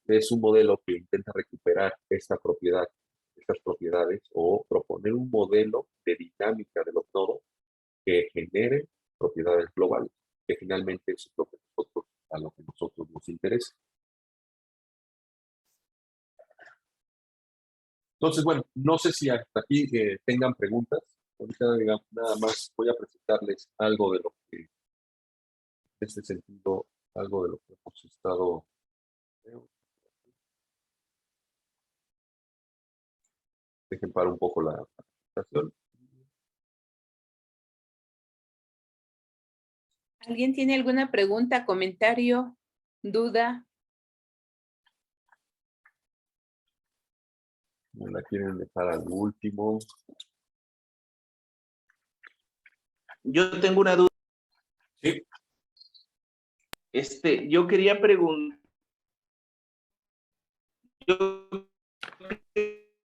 Speaker 2: es un modelo que intenta recuperar estas propiedades o proponer un modelo de dinámica de los nodos que genere propiedades globales, que finalmente es a lo que nosotros nos interesa. Entonces, bueno, no sé si hasta aquí tengan preguntas. Ahorita, digamos, nada más voy a presentarles algo de lo que, en este sentido, algo de lo que hemos estado. Dejen para un poco la presentación.
Speaker 1: ¿Alguien tiene alguna pregunta, comentario, duda?
Speaker 2: Me la quieren dejar al último.
Speaker 3: Yo tengo una duda.
Speaker 2: Sí.
Speaker 3: Yo quería preguntar. Yo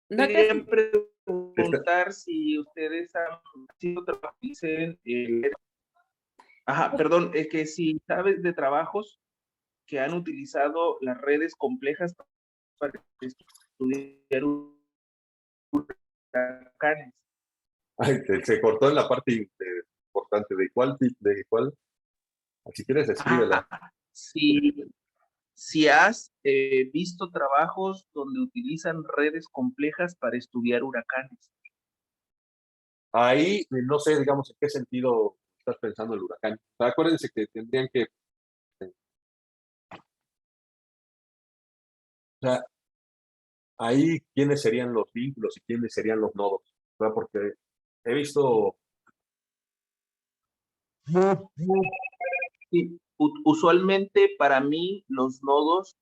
Speaker 1: No
Speaker 3: quería
Speaker 1: te,
Speaker 3: preguntar si ustedes han sido trabajos perdón, es que si sabes de trabajos que han utilizado las redes complejas para estudiar huracanes.
Speaker 2: Ay, se cortó en la parte importante. ¿De cuál? ¿De cuál? Si quieres, escríbela.
Speaker 3: Si has visto trabajos donde utilizan redes complejas para estudiar huracanes.
Speaker 2: Ahí, no sé, digamos, en qué sentido estás pensando el huracán. O sea, acuérdense que tendrían que, o sea, ahí quiénes serían los vínculos y quiénes serían los nodos. O sea, porque he visto.
Speaker 3: Sí, usualmente para mí los nodos,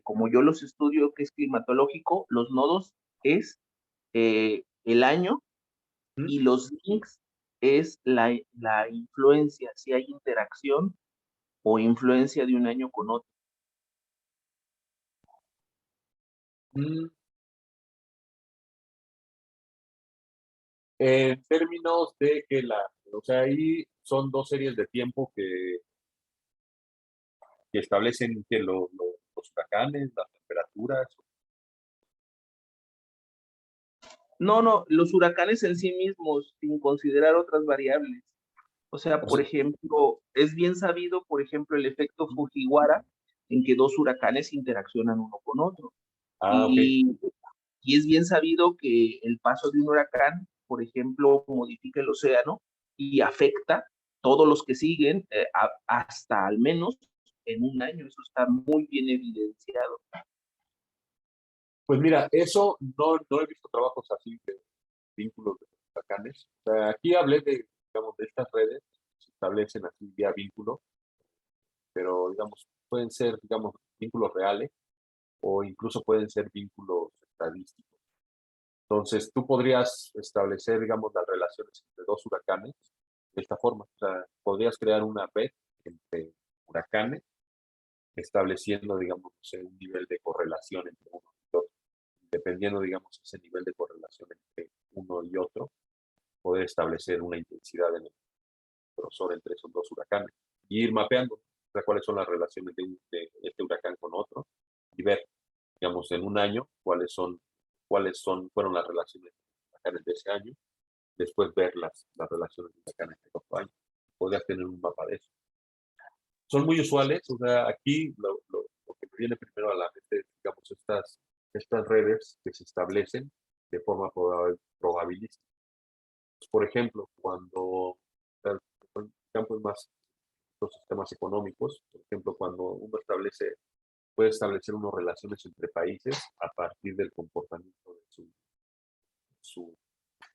Speaker 3: como yo los estudio, que es climatológico, los nodos es el año y los links es la influencia, si hay interacción o influencia de un año con otro.
Speaker 2: En términos de que o sea, ahí son dos series de tiempo que establecen que los huracanes, las temperaturas.
Speaker 3: No, los huracanes en sí mismos, sin considerar otras variables. O sea, por ejemplo, es bien sabido, por ejemplo, el efecto Fujiwara, en que dos huracanes interaccionan uno con otro.
Speaker 2: Ok.
Speaker 3: Y es bien sabido que el paso de un huracán, por ejemplo, modifica el océano y afecta todos los que siguen hasta al menos en un año. Eso está muy bien evidenciado.
Speaker 2: Pues mira, eso no he visto trabajos así de vínculos de huracanes. O sea, aquí hablé digamos, de estas redes que se establecen así vía vínculo, pero digamos, pueden ser, digamos, vínculos reales o incluso pueden ser vínculos estadísticos. Entonces, tú podrías establecer, digamos, las relaciones entre dos huracanes de esta forma. O sea, podrías crear una red entre huracanes, estableciendo, digamos, no sé, un nivel de correlación entre uno y otro. Dependiendo, digamos, ese nivel de correlación entre uno y otro, poder establecer una intensidad en el grosor entre esos dos huracanes y ir mapeando. sea, cuáles son las relaciones de este huracán con otro, y ver, digamos, en un año fueron las relaciones de huracanes de ese año, después ver las relaciones de huracanes de otro año. Podrías tener un mapa de eso. Son muy usuales, o sea, aquí lo que me viene primero a la mente es, digamos, estas redes que se establecen de forma probabilística. Por ejemplo, cuando el campo es más los sistemas económicos, por ejemplo, cuando uno puede establecer unas relaciones entre países a partir del comportamiento de su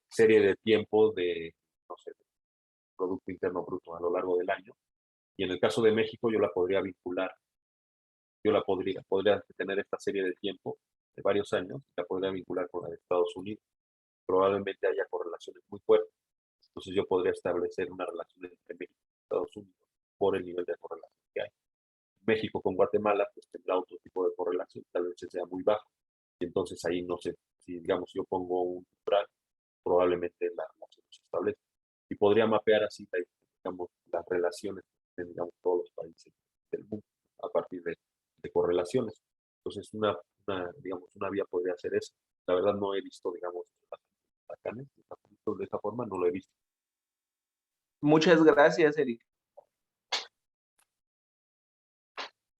Speaker 2: serie de tiempo de, no sé, de Producto Interno Bruto a lo largo del año. Y en el caso de México, yo la podría vincular, podría tener esta serie de tiempo de varios años, la podría vincular con la de Estados Unidos. Probablemente haya correlaciones muy fuertes. Entonces yo podría establecer una relación entre México y Estados Unidos por el nivel de correlación que hay. México con Guatemala pues tendrá otro tipo de correlación, tal vez sea muy bajo. Y entonces ahí no sé, si digamos yo pongo un umbral, probablemente la relación se establece. Y podría mapear así, digamos, las relaciones de, digamos, todos los países del mundo a partir de correlaciones. Entonces digamos, una vía podría ser esa. La verdad no he visto, digamos, huracanes de esta forma, no lo he visto.
Speaker 3: Muchas gracias, Eric.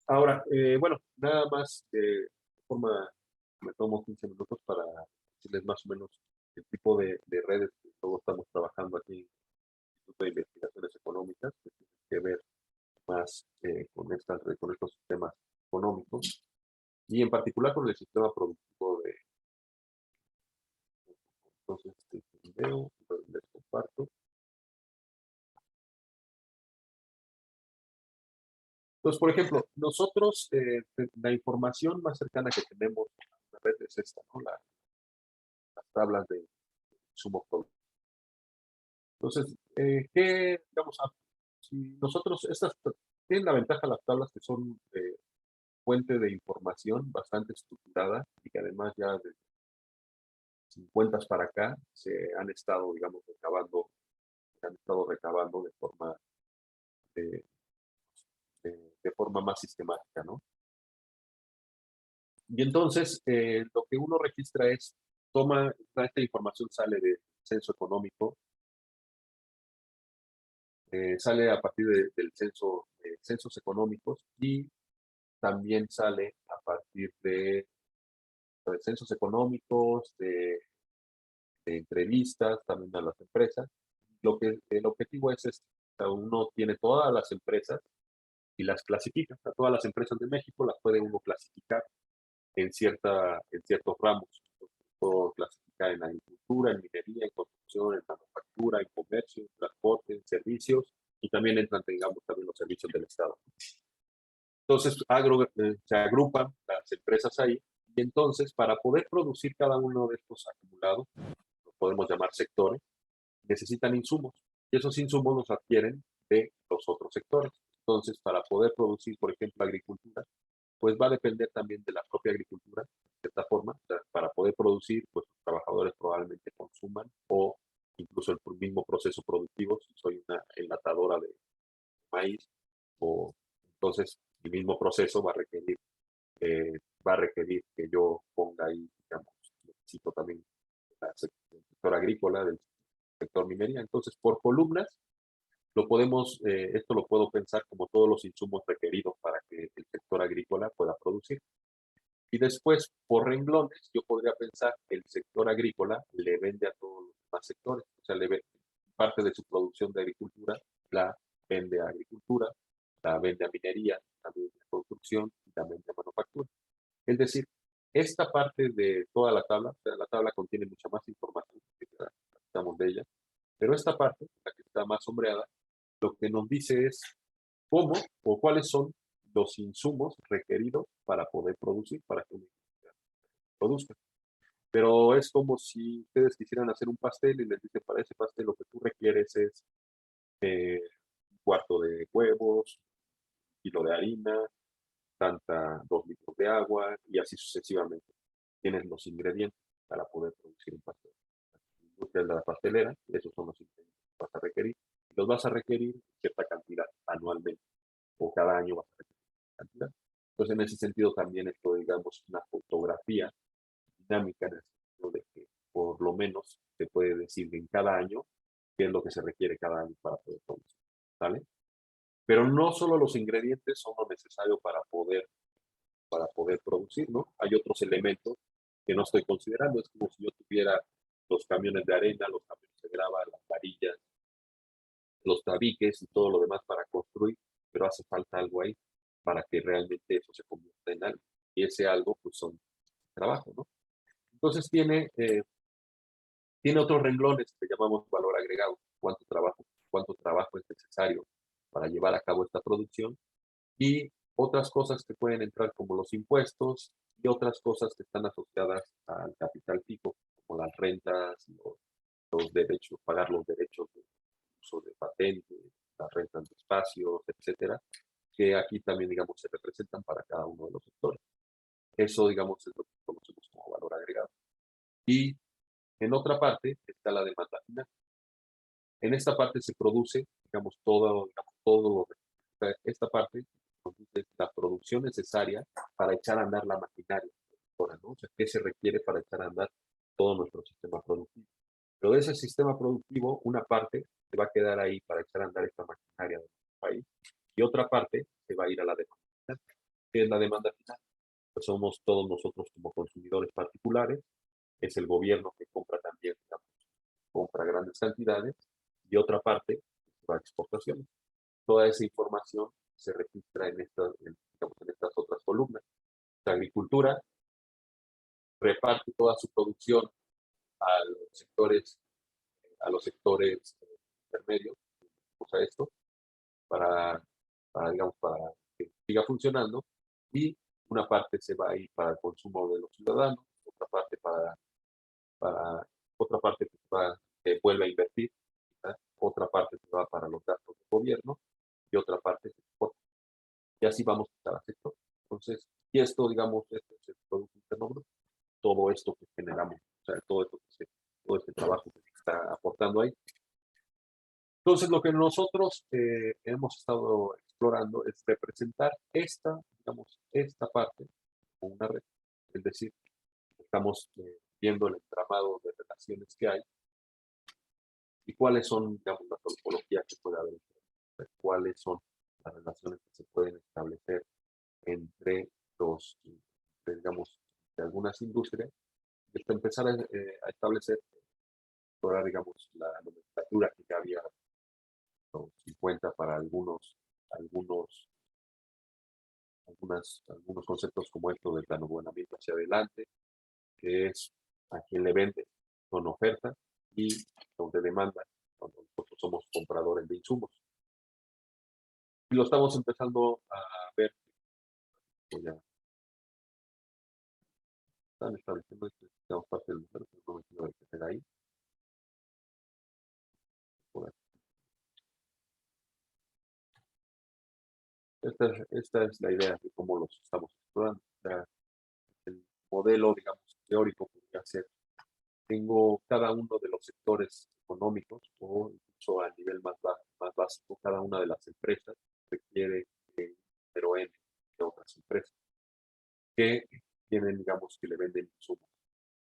Speaker 2: Ahora, bueno, nada más de forma, me tomo 15 minutos para decirles más o menos el tipo de redes que todos estamos trabajando aquí en el Instituto de Investigaciones Económicas, que tiene que ver más con estos sistemas económicos y en particular con el sistema productivo de. Entonces, video, les comparto. Entonces, por ejemplo, nosotros, la información más cercana que tenemos a la red es esta, ¿no? Las tablas de sumo producto. Entonces, digamos, si nosotros, tienen la ventaja las tablas que son fuente de información bastante estructurada y que además ya de 50 para acá se han estado, digamos, recabando de, de forma más sistemática, ¿no? Y entonces, lo que uno registra esta información sale del censo económico, sale a partir del censos económicos y también sale a partir de censos económicos, de entrevistas también a las empresas. El objetivo es este, o sea, uno tiene todas las empresas y las clasifica. O sea, todas las empresas de México las puede uno clasificar en ciertos ramos. Puedo clasificar en agricultura, en minería, en construcción, en manufactura, en comercio, en transporte, en servicios, y también entran, digamos, también los servicios del Estado. Entonces, se agrupan las empresas ahí, y entonces, para poder producir cada uno de estos acumulados, lo podemos llamar sectores, necesitan insumos, y esos insumos los adquieren de los otros sectores. Entonces, para poder producir, por ejemplo, agricultura, pues va a depender también de la propia agricultura, de cierta forma. O sea, para poder producir, pues los trabajadores probablemente consuman o incluso el mismo proceso productivo, si soy una enlatadora de maíz, o entonces el mismo proceso va a requerir que yo ponga ahí, digamos, necesito también el sector agrícola, del sector minería. Entonces, por columnas, esto lo puedo pensar como todos los insumos requeridos para que el sector agrícola pueda producir. Y después, por renglones, yo podría pensar que el sector agrícola le vende a todos los demás sectores. O sea, parte de su producción de agricultura la vende a agricultura, la vende a minería, también a construcción y también a manufactura. Es decir, esta parte de toda la tabla, o sea, la tabla contiene mucha más información que estamos de ella, pero esta parte, la que está más sombreada, lo que nos dice es cómo o cuáles son los insumos requeridos para poder producir, para que una industria produzca. Pero es como si ustedes quisieran hacer un pastel y les dicen, para ese pastel lo que tú requieres es un cuarto de huevos, un kilo de harina, 2 litros de agua y así sucesivamente. Tienes los ingredientes para poder producir un pastel. La industria de la pastelera, esos son los ingredientes que vas a requerir. Los vas a requerir cierta cantidad anualmente. o cada año vas a requerir esta cantidad. Entonces, en ese sentido también esto, digamos, una fotografía dinámica en el sentido de que por lo menos se puede decir en cada año qué es lo que se requiere cada año para poder producir, ¿vale? Pero no solo los ingredientes son lo necesario para poder producir, ¿no? Hay otros elementos que no estoy considerando. Es como si yo tuviera los camiones de arena, los camiones de grava, las varillas, los tabiques y todo lo demás para construir, pero hace falta algo ahí para que realmente eso se convierta en algo. Y ese algo, pues, son trabajo, ¿no? Entonces tiene otros renglones que llamamos valor agregado, cuánto trabajo es necesario para llevar a cabo esta producción, y otras cosas que pueden entrar como los impuestos y otras cosas que están asociadas al capital fijo, como las rentas, los derechos, pagar los derechos de uso de patentes, las rentas de espacios, etcétera, que aquí también, digamos, se representan para cada uno de los sectores. Eso, digamos, es lo que conocemos como valor agregado. Y en otra parte está la demanda final. En esta parte se produce, digamos, esta parte produce la producción necesaria para echar a andar la maquinaria, ¿no? O sea, ¿qué se requiere para echar a andar todo nuestro sistema productivo? Pero de ese sistema productivo, una parte se va a quedar ahí para echar a andar esta maquinaria del país, y otra parte se va a ir a la demanda final. ¿Qué es la demanda final? Pues somos todos nosotros como consumidores particulares, es el gobierno que compra también, digamos, compra grandes cantidades, y otra parte va a exportaciones. Toda esa información se registra digamos, en estas otras columnas. La agricultura reparte toda su producción a los sectores intermedios, o sea, esto, digamos, para que siga funcionando, y una parte se va a ir para el consumo de los ciudadanos, otra parte para otra parte que vuelve a invertir, ¿verdad? Otra parte se va para los gastos del gobierno y otra parte se exporta. Y así vamos a cada sector. Entonces, y esto, digamos, este es el Producto Interno Bruto, todo esto que generamos, o sea, todo este trabajo que se está aportando ahí. Entonces, lo que nosotros hemos estado explorando es representar digamos, esta parte como una red. Es decir, estamos viendo el entramado de relaciones que hay y cuáles son, digamos, las topologías que puede haber, cuáles son las relaciones que se pueden establecer entre digamos, de algunas industrias, y hasta empezar a establecer, explorar, digamos, la nomenclatura que ya había, ¿no?, 50 para algunos conceptos como esto del plano gobernamiento hacia adelante, que es a quien le vende con oferta, y donde demanda, cuando nosotros somos compradores de insumos. Y lo estamos empezando a ver, pues ya están estableciendo esto, digamos, parte del mundo, no me quiero detener ahí. Bueno, esta es la idea de cómo los estamos explorando. O sea, el modelo, digamos, teórico podría ser: tengo cada uno de los sectores económicos, o incluso a nivel más básico, cada una de las empresas requiere un número N de otras empresas que tienen, digamos, que le venden insumos.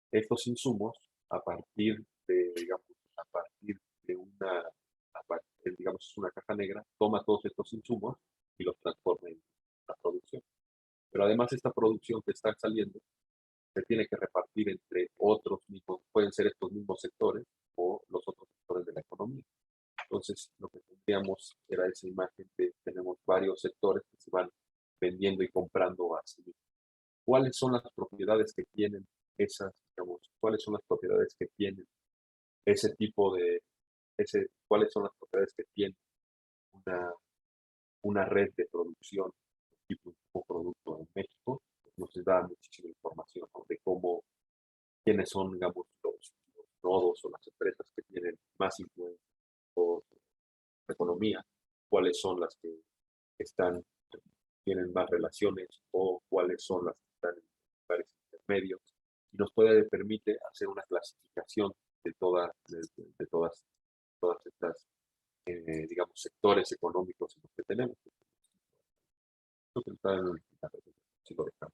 Speaker 2: Estos insumos, digamos, a partir de digamos, es una caja negra, toma todos estos insumos y los transforma en la producción. Pero además, esta producción que está saliendo se tiene que repartir entre otros mismos, pueden ser estos mismos sectores o los otros sectores de la economía. Entonces, lo que tendríamos era esa imagen de tenemos varios sectores que se van vendiendo y comprando así. ¿Cuáles son las propiedades que tienen digamos, cuáles son las propiedades que tienen ese tipo de, cuáles son las propiedades que tiene una red de producción tipo producto en México? Nos da muchísima información, ¿no?, de quiénes son, digamos, los nodos o las empresas que tienen más influencia en la economía, cuáles son las que tienen más relaciones, o cuáles son las que están en lugares intermedios, y nos permite hacer una clasificación de todas estas, digamos, sectores económicos en los que tenemos. Creo que está en la presentación, sí lo dejamos.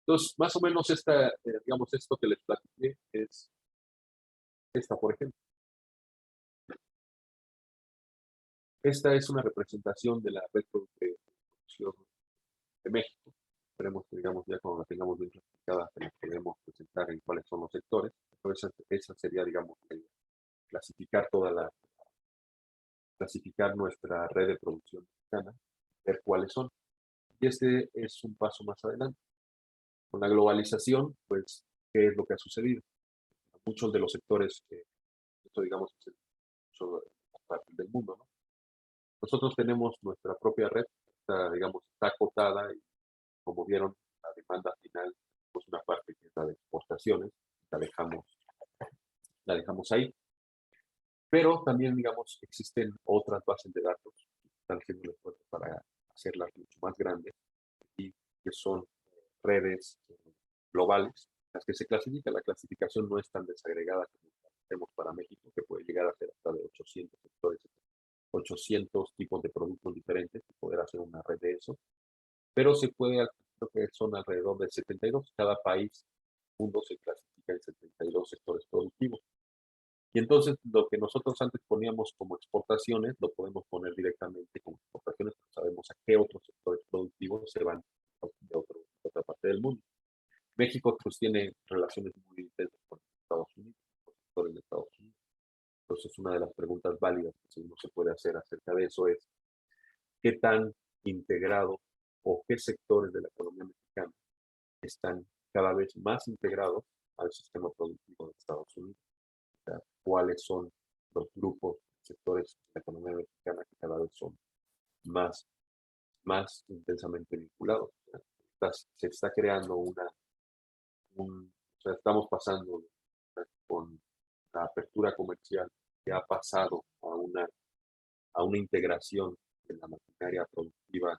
Speaker 2: Entonces, más o menos digamos, esto que les platiqué es esta, por ejemplo. Esta es una representación de la red de producción de México. Esperemos que, digamos, ya cuando la tengamos bien clasificada, que la podemos presentar en cuáles son los sectores. Entonces, esa sería, digamos, clasificar nuestra red de producción mexicana, ver cuáles son. Y este es un paso más adelante. Con la globalización, pues, ¿qué es lo que ha sucedido? Muchos de los sectores, esto digamos, es en muchas partes del mundo, ¿no? Nosotros tenemos nuestra propia red, digamos, está acotada y como vieron, la demanda final, pues una parte que es la de exportaciones, la dejamos ahí. Pero también, digamos, existen otras bases de datos que están haciendo el esfuerzo para hacerlas mucho más grandes y que son redes globales, las que se clasifican. La clasificación no es tan desagregada como la tenemos para México, que puede llegar a ser hasta de 800 sectores, 800 tipos de productos diferentes y poder hacer una red de eso. Pero se puede, creo que son alrededor de 72. Cada país mundo se clasifica en 72 sectores productivos. Y entonces lo que nosotros antes poníamos como exportaciones, lo podemos poner directamente como exportaciones, porque sabemos a qué otros sectores productivos se van de otra parte del mundo. México pues tiene relaciones muy intensas con Estados Unidos, con sectores de Estados Unidos. Entonces una de las preguntas válidas que uno se puede hacer acerca de eso es, ¿qué tan integrado o qué sectores de la economía mexicana están cada vez más integrados al sistema productivo de Estados Unidos? O sea, ¿cuáles son los grupos, sectores de la economía mexicana que cada vez son más intensamente vinculados? Se está creando o sea, estamos pasando con la apertura comercial que ha pasado a una integración de la maquinaria productiva de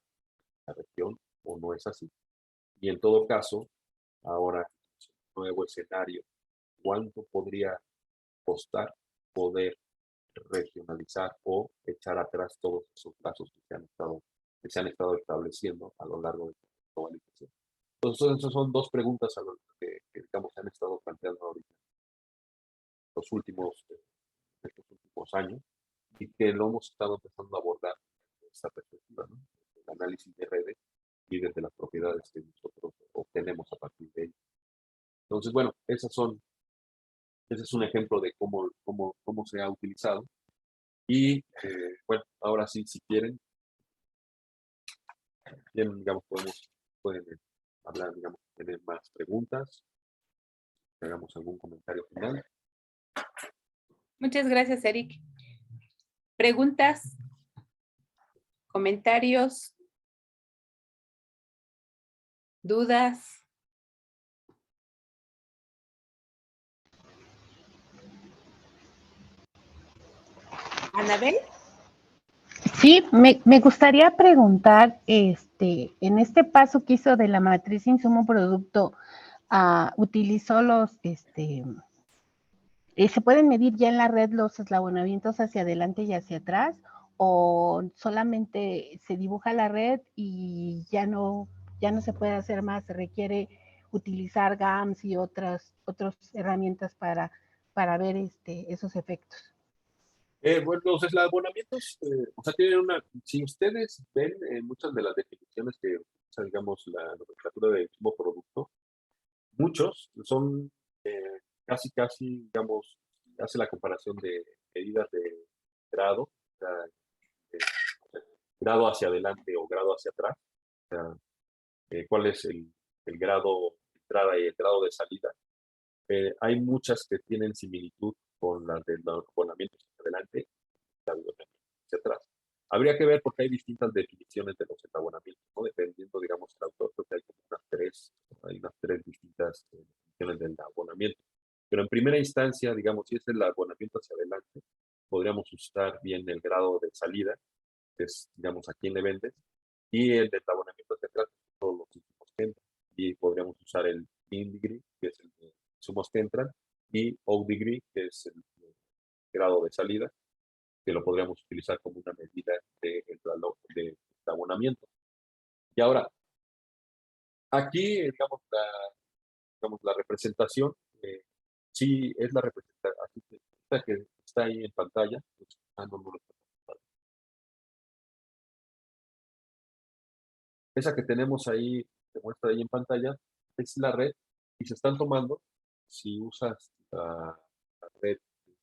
Speaker 2: la región, o no es así. Y en todo caso, ahora, nuevo escenario, ¿cuánto podría costar poder regionalizar o echar atrás todos esos plazos que se han estado estableciendo a lo largo de la globalización? Entonces, esas son dos preguntas a lo que digamos, se han estado planteando ahorita estos últimos años y que lo hemos estado empezando a abordar desde esta perspectiva, ¿no? El análisis de redes y desde las propiedades que nosotros obtenemos a partir de ello. Entonces, bueno, ese es un ejemplo de cómo se ha utilizado. Y bueno, ahora sí, si quieren, bien, digamos, pueden hablar, digamos, tener más preguntas, hagamos algún comentario final.
Speaker 1: Muchas gracias, Eric. ¿Preguntas? ¿Comentarios? ¿Dudas? ¿Anabel?
Speaker 4: Sí, me gustaría preguntar, en este paso que hizo de la matriz insumo-producto, utilizó ¿se pueden medir ya en la red los eslabonamientos hacia adelante y hacia atrás? ¿O solamente se dibuja la red y ya no se puede hacer más? Se requiere utilizar GAMS y otras herramientas para ver esos efectos.
Speaker 2: Bueno, los eslabonamientos, o sea, si ustedes ven muchas de las definiciones que usa, digamos, la nomenclatura de mismo producto, muchos son casi, digamos, hace la comparación de medidas de grado, o sea, grado hacia adelante o grado hacia atrás, o sea, cuál es el grado de entrada y el grado de salida. Hay muchas que tienen similitud con las de los abonamientos hacia adelante y hacia atrás. Habría que ver porque hay distintas definiciones de los entabonamientos, ¿no? Dependiendo, digamos, el autor, creo que hay unas tres distintas definiciones del abonamiento. Pero en primera instancia, digamos, si es el abonamiento hacia adelante, podríamos usar bien el grado de salida, que es, digamos, a quién le vendes, y el deslabonamiento hacia atrás, todos los insumos que entran. Y podríamos usar el in degree, que es el de insumos que entran, y out degree, que es el grado de salida, que lo podríamos utilizar como una medida de deslabonamiento. Y ahora, aquí, digamos, la representación, sí es la representación que está ahí en pantalla. No lo está en pantalla. Esa que tenemos ahí, que muestra ahí en pantalla, es la red y se están tomando, si usas la red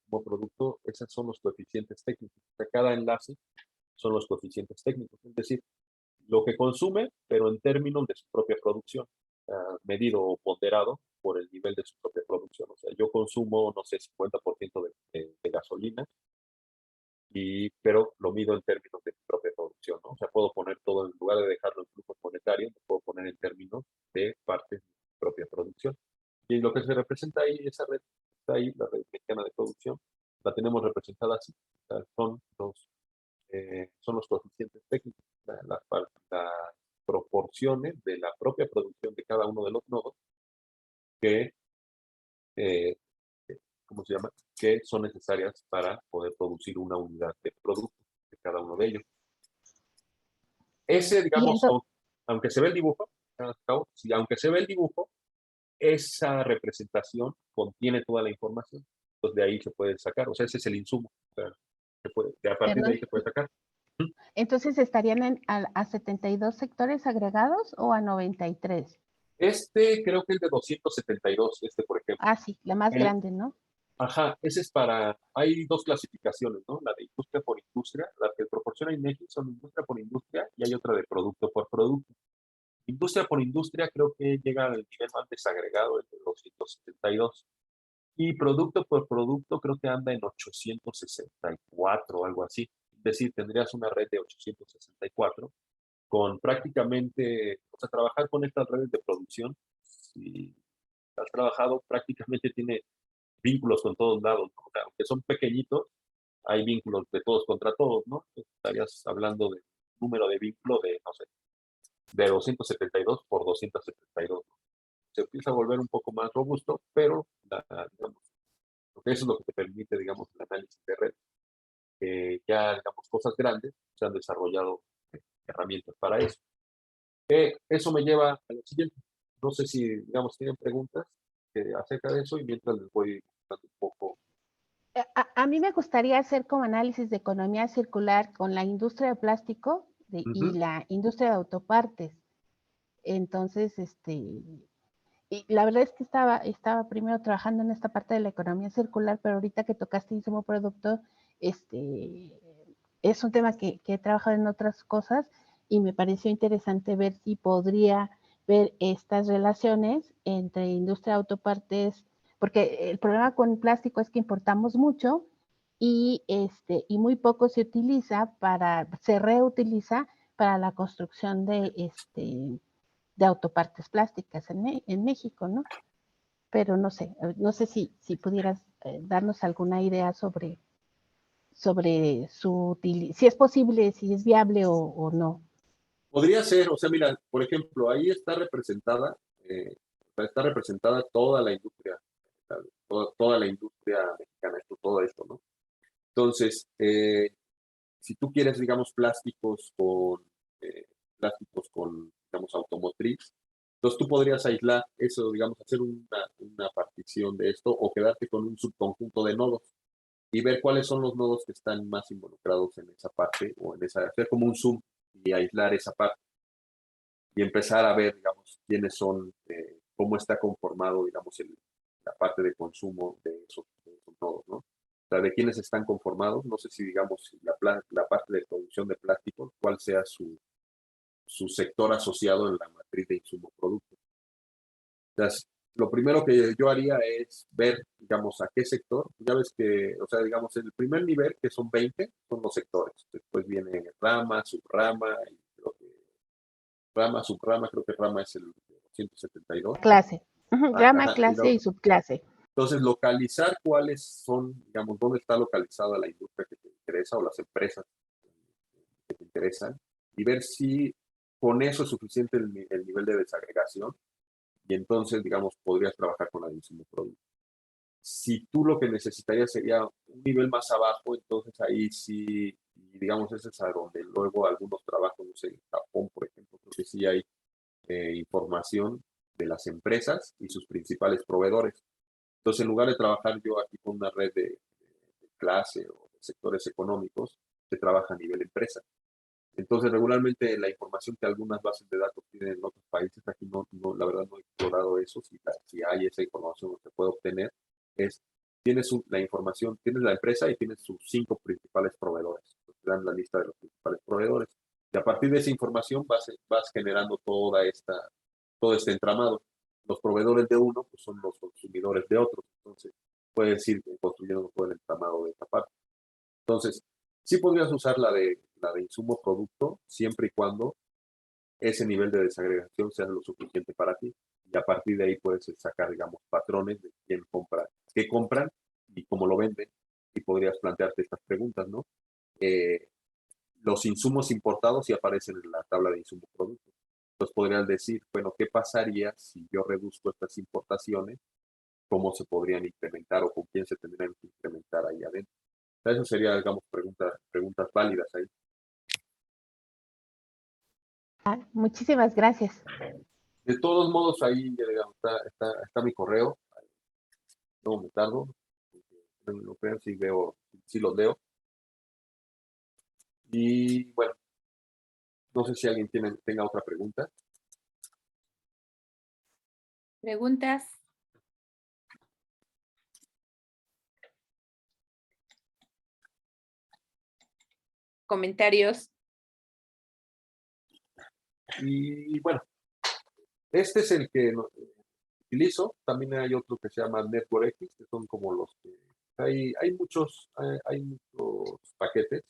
Speaker 2: como producto, esos son los coeficientes técnicos. De cada enlace son los coeficientes técnicos, es decir, lo que consume, pero en términos de su propia producción, medido o ponderado por el nivel de su propia producción. O sea, yo consumo, no sé, 50% de gasolina, pero lo mido en términos de mi propia producción, ¿no? O sea, puedo poner todo, en lugar de dejarlo en flujos monetarios, lo puedo poner en términos de parte de mi propia producción. Y lo que se representa ahí, esa red, está ahí, la red mexicana de producción, la tenemos representada así. O sea, son los coeficientes técnicos, las proporciones de la propia producción de cada uno de los nodos que, eh, ¿cómo se llama? Que son necesarias para poder producir una unidad de producto de cada uno de ellos. Ese, digamos, aunque se ve el dibujo, aunque se ve el dibujo, esa representación contiene toda la información. Entonces de ahí se puede sacar, o sea, ese es el insumo. O sea, a partir de ahí se puede sacar.
Speaker 4: Entonces, ¿estarían a 72 sectores agregados o a 93?
Speaker 2: Creo que el de 272, por ejemplo.
Speaker 4: Ah, sí, la más grande, ¿no?
Speaker 2: Ajá, ese es hay dos clasificaciones, ¿no? La de industria por industria, la que proporciona INEGI son industria por industria y hay otra de producto por producto. Industria por industria creo que llega al nivel más desagregado, el de 272. Y producto por producto creo que anda en 864 o algo así. Es decir, tendrías una red de 864 con prácticamente, o sea, trabajar con estas redes de producción, si has trabajado, prácticamente tiene vínculos con todos lados, ¿no? O sea, aunque son pequeñitos, hay vínculos de todos contra todos, ¿no? Estarías hablando de número de vínculo de, no sé, de 272 por 272, ¿no? Se empieza a volver un poco más robusto, pero digamos, porque eso es lo que te permite, digamos, el análisis de red. Ya, digamos, cosas grandes se han desarrollado herramientas para eso. Eso me lleva a lo siguiente. No sé si, digamos, tienen preguntas acerca de eso y mientras les voy dando un poco.
Speaker 4: A mí me gustaría hacer como análisis de economía circular con la industria de plástico y la industria de autopartes. Entonces, y la verdad es que estaba primero trabajando en esta parte de la economía circular, pero ahorita que tocaste insumo producto, es un tema que he trabajado en otras cosas y me pareció interesante ver si podría ver estas relaciones entre industria de autopartes, porque el problema con el plástico es que importamos mucho y muy poco se reutiliza para la construcción de autopartes plásticas en México, ¿no? Pero no sé si pudieras darnos alguna idea sobre si es posible, si es viable o no.
Speaker 2: Podría ser, o sea, mira, por ejemplo, ahí está representada toda la industria, toda la industria mexicana, todo esto, ¿no? Entonces, si tú quieres, digamos, plásticos con, digamos, automotriz, entonces tú podrías aislar eso, digamos, hacer una partición de esto o quedarte con un subconjunto de nodos y ver cuáles son los nodos que están más involucrados en esa parte o hacer como un zoom y aislar esa parte y empezar a ver, digamos, quiénes son, cómo está conformado, digamos, la parte de consumo de esos nodos, ¿no? O sea, de quiénes están conformados, no sé si, digamos, la parte de producción de plásticos, cuál sea su sector asociado en la matriz de insumo producto. Entonces, lo primero que yo haría es ver, digamos, a qué sector. Ya ves que, o sea, digamos, en el primer nivel, que son 20, son los sectores. Después viene rama, subrama, y creo que subrama, creo que rama es el 172.
Speaker 4: Clase. Rama, clase y subclase.
Speaker 2: Entonces, localizar cuáles son, digamos, dónde está localizada la industria que te interesa o las empresas que te interesan y ver si con eso es suficiente el nivel de desagregación y entonces, digamos, podrías trabajar con la de insumo producto. Si tú lo que necesitarías sería un nivel más abajo, entonces ahí sí, y digamos, ese es a donde luego algunos trabajos, no sé, en Japón, por ejemplo, creo que sí hay información de las empresas y sus principales proveedores. Entonces, en lugar de trabajar yo aquí con una red de clase o de sectores económicos, se trabaja a nivel empresa. Entonces, regularmente la información que algunas bases de datos tienen en otros países, aquí la verdad no he explorado eso, si hay esa información que se puede obtener, es, la información, tienes la empresa y tienes sus 5 principales proveedores. Te dan la lista de los principales proveedores. Y a partir de esa información vas generando todo este entramado. Los proveedores de uno pues son los consumidores de otros. Entonces, puedes ir construyendo todo el entramado de esta parte. Entonces, sí podrías usar la de insumo producto siempre y cuando ese nivel de desagregación sea lo suficiente para ti. Y a partir de ahí puedes sacar, digamos, patrones de quién compra, qué compran y cómo lo venden. Y podrías plantearte estas preguntas, ¿no? Los insumos importados sí aparecen en la tabla de insumo producto. Entonces podrías decir, bueno, ¿qué pasaría si yo reduzco estas importaciones? ¿Cómo se podrían incrementar o con quién se tendrían que incrementar ahí adentro? Eso sería, digamos, preguntas válidas ahí.
Speaker 4: Muchísimas gracias.
Speaker 2: De todos modos, ahí digamos, está mi correo. No me tardo. No creo, si los leo. Y bueno, no sé si alguien tenga otra pregunta.
Speaker 1: ¿Preguntas? ¿Comentarios?
Speaker 2: Y bueno, este es el que utilizo. También hay otro que se llama Network X, que son como los que hay muchos paquetes.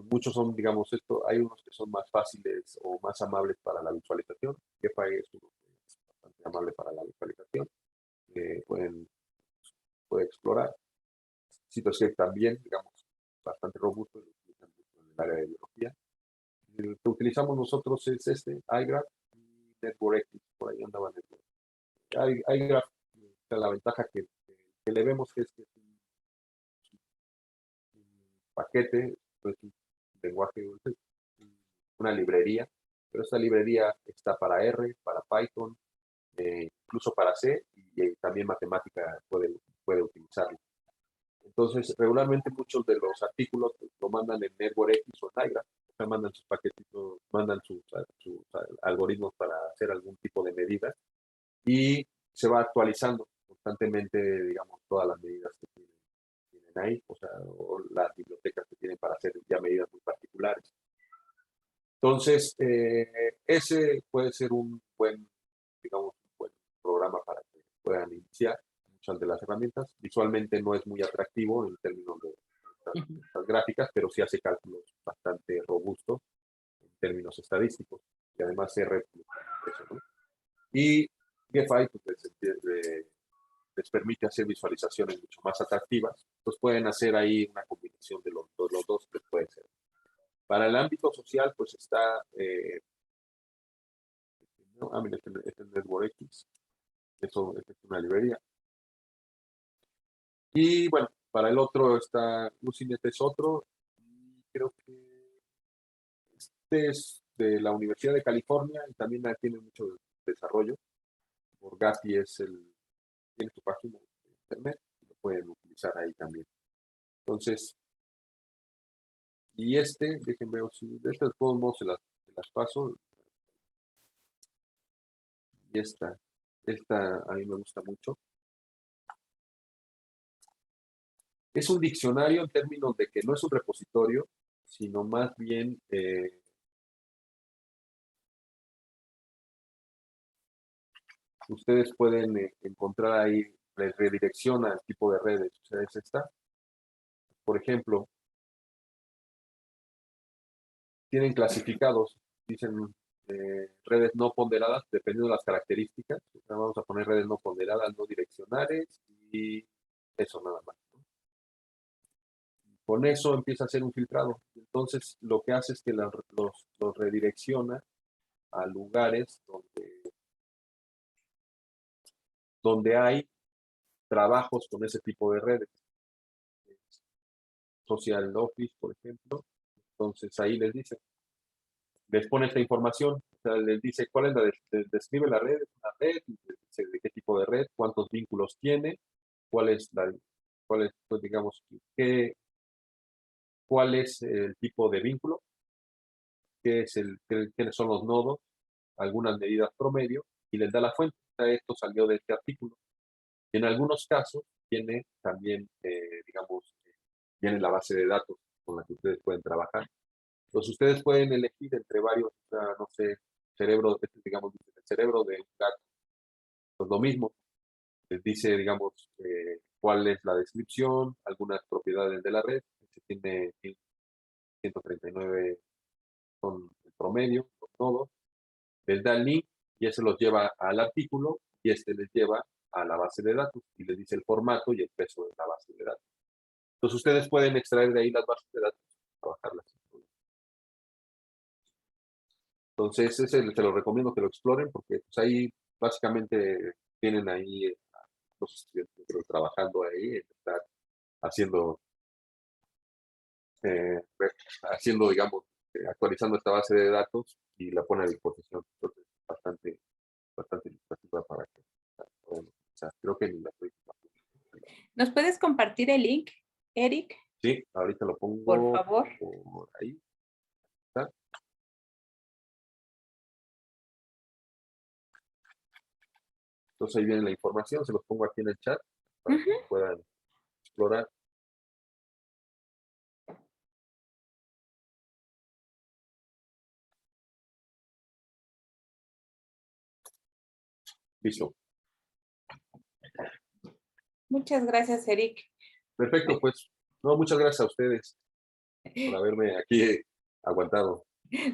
Speaker 2: Muchos son, digamos, hay unos que son más fáciles o más amables para la visualización. GFI es uno que es bastante amable para la visualización. Puede explorar. CytoScape también, digamos, bastante robusto, lo utilizan mucho en el área de biología. El que utilizamos nosotros es iGraph y Network X, por ahí andaba Network. iGraph, la ventaja que le vemos es que es un paquete, pues un lenguaje, una librería, pero esta librería está para R, para Python, incluso para C, y también matemática puede utilizarlo. Entonces, regularmente muchos de los artículos lo mandan en Network X o en iGraph, o sea, mandan sus paquetitos, mandan sus algoritmos para hacer algún tipo de medida y se va actualizando constantemente, digamos, todas las medidas que tienen ahí, o sea, o las bibliotecas que tienen para hacer ya medidas muy particulares. Entonces, ese puede ser un buen programa para que puedan iniciar muchas de las herramientas. Visualmente no es muy atractivo en términos de estas gráficas, pero sí hace cálculos bastante robustos en términos estadísticos y además se eso, ¿no? Y GFI pues, les permite hacer visualizaciones mucho más atractivas, pues pueden hacer ahí una combinación de los dos que puede ser. Para el ámbito social, pues está mira, este es Network X, esta es una librería. Y bueno, para el otro está Lucinet, es otro, y creo que este es de la Universidad de California y también tiene mucho desarrollo. Borgatti tiene su página de internet y lo pueden utilizar ahí también. Entonces, y déjenme ver si de todos modos se las paso. Y esta a mí me gusta mucho. Es un diccionario en términos de que no es un repositorio, sino más bien ustedes pueden encontrar ahí, les redirecciona el tipo de redes. O sea, es esta. Por ejemplo, tienen clasificados, dicen redes no ponderadas, dependiendo de las características. O sea, vamos a poner redes no ponderadas, no direccionales y eso nada más, ¿no? con eso empieza a hacer un filtrado. Entonces, lo que hace es que los redirecciona a lugares donde hay trabajos con ese tipo de redes. Social Office, por ejemplo. Entonces, ahí les pone esta información, o sea, les dice cuál es describe la red, una red, les dice de qué tipo de red, cuántos vínculos tiene, pues, digamos, cuál es el tipo de vínculo, quiénes son los nodos, algunas medidas promedio, y les da la fuente. O sea, esto salió de este artículo. Y en algunos casos tiene también, digamos, viene la base de datos con la que ustedes pueden trabajar. Entonces ustedes pueden elegir entre varios, no sé, digamos, el cerebro de un gato. Pues lo mismo, les dice, digamos, cuál es la descripción, algunas propiedades de la red, que tiene 139 son el promedio, los nodos, les da el link y ese los lleva al artículo y este les lleva a la base de datos y les dice el formato y el peso de la base de datos. Entonces ustedes pueden extraer de ahí las bases de datos y trabajarlas. Entonces, ese te lo recomiendo que lo exploren porque pues, ahí básicamente tienen ahí los estudiantes trabajando ahí, estar haciendo, digamos, actualizando esta base de datos y la pone a disposición. Entonces, bastante ilustrativa para que creo que ni la estoy.
Speaker 1: ¿Nos puedes compartir el link, Eric?
Speaker 2: Sí, ahorita lo pongo
Speaker 1: por favor.
Speaker 2: Por ahí. ¿Está? Entonces ahí viene la información, se los pongo aquí en el chat para que puedan explorar. Listo.
Speaker 1: Muchas gracias, Eric.
Speaker 2: Perfecto, pues. No, muchas gracias a ustedes por haberme aquí aguantado.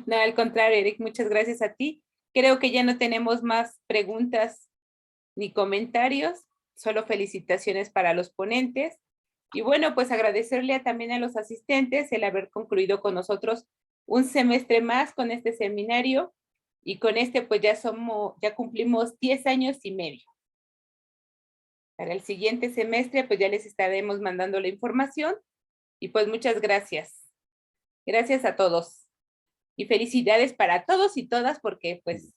Speaker 1: No, al contrario, Eric, muchas gracias a ti. Creo que ya no tenemos más preguntas ni comentarios, solo felicitaciones para los ponentes. Y bueno, pues agradecerle también a los asistentes el haber concluido con nosotros un semestre más con este seminario y con este pues ya cumplimos 10 años y medio. Para el siguiente semestre pues ya les estaremos mandando la información y pues muchas gracias. Gracias a todos y felicidades para todos y todas porque pues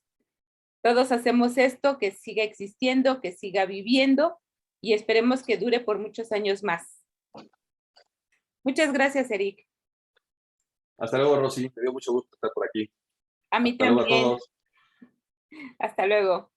Speaker 1: todos hacemos esto, que siga existiendo, que siga viviendo y esperemos que dure por muchos años más. Muchas gracias, Eric.
Speaker 2: Hasta luego, Rosy. Me dio mucho gusto estar por aquí.
Speaker 1: A mí
Speaker 2: Hasta
Speaker 1: también.
Speaker 2: luego a todos.
Speaker 1: Hasta luego.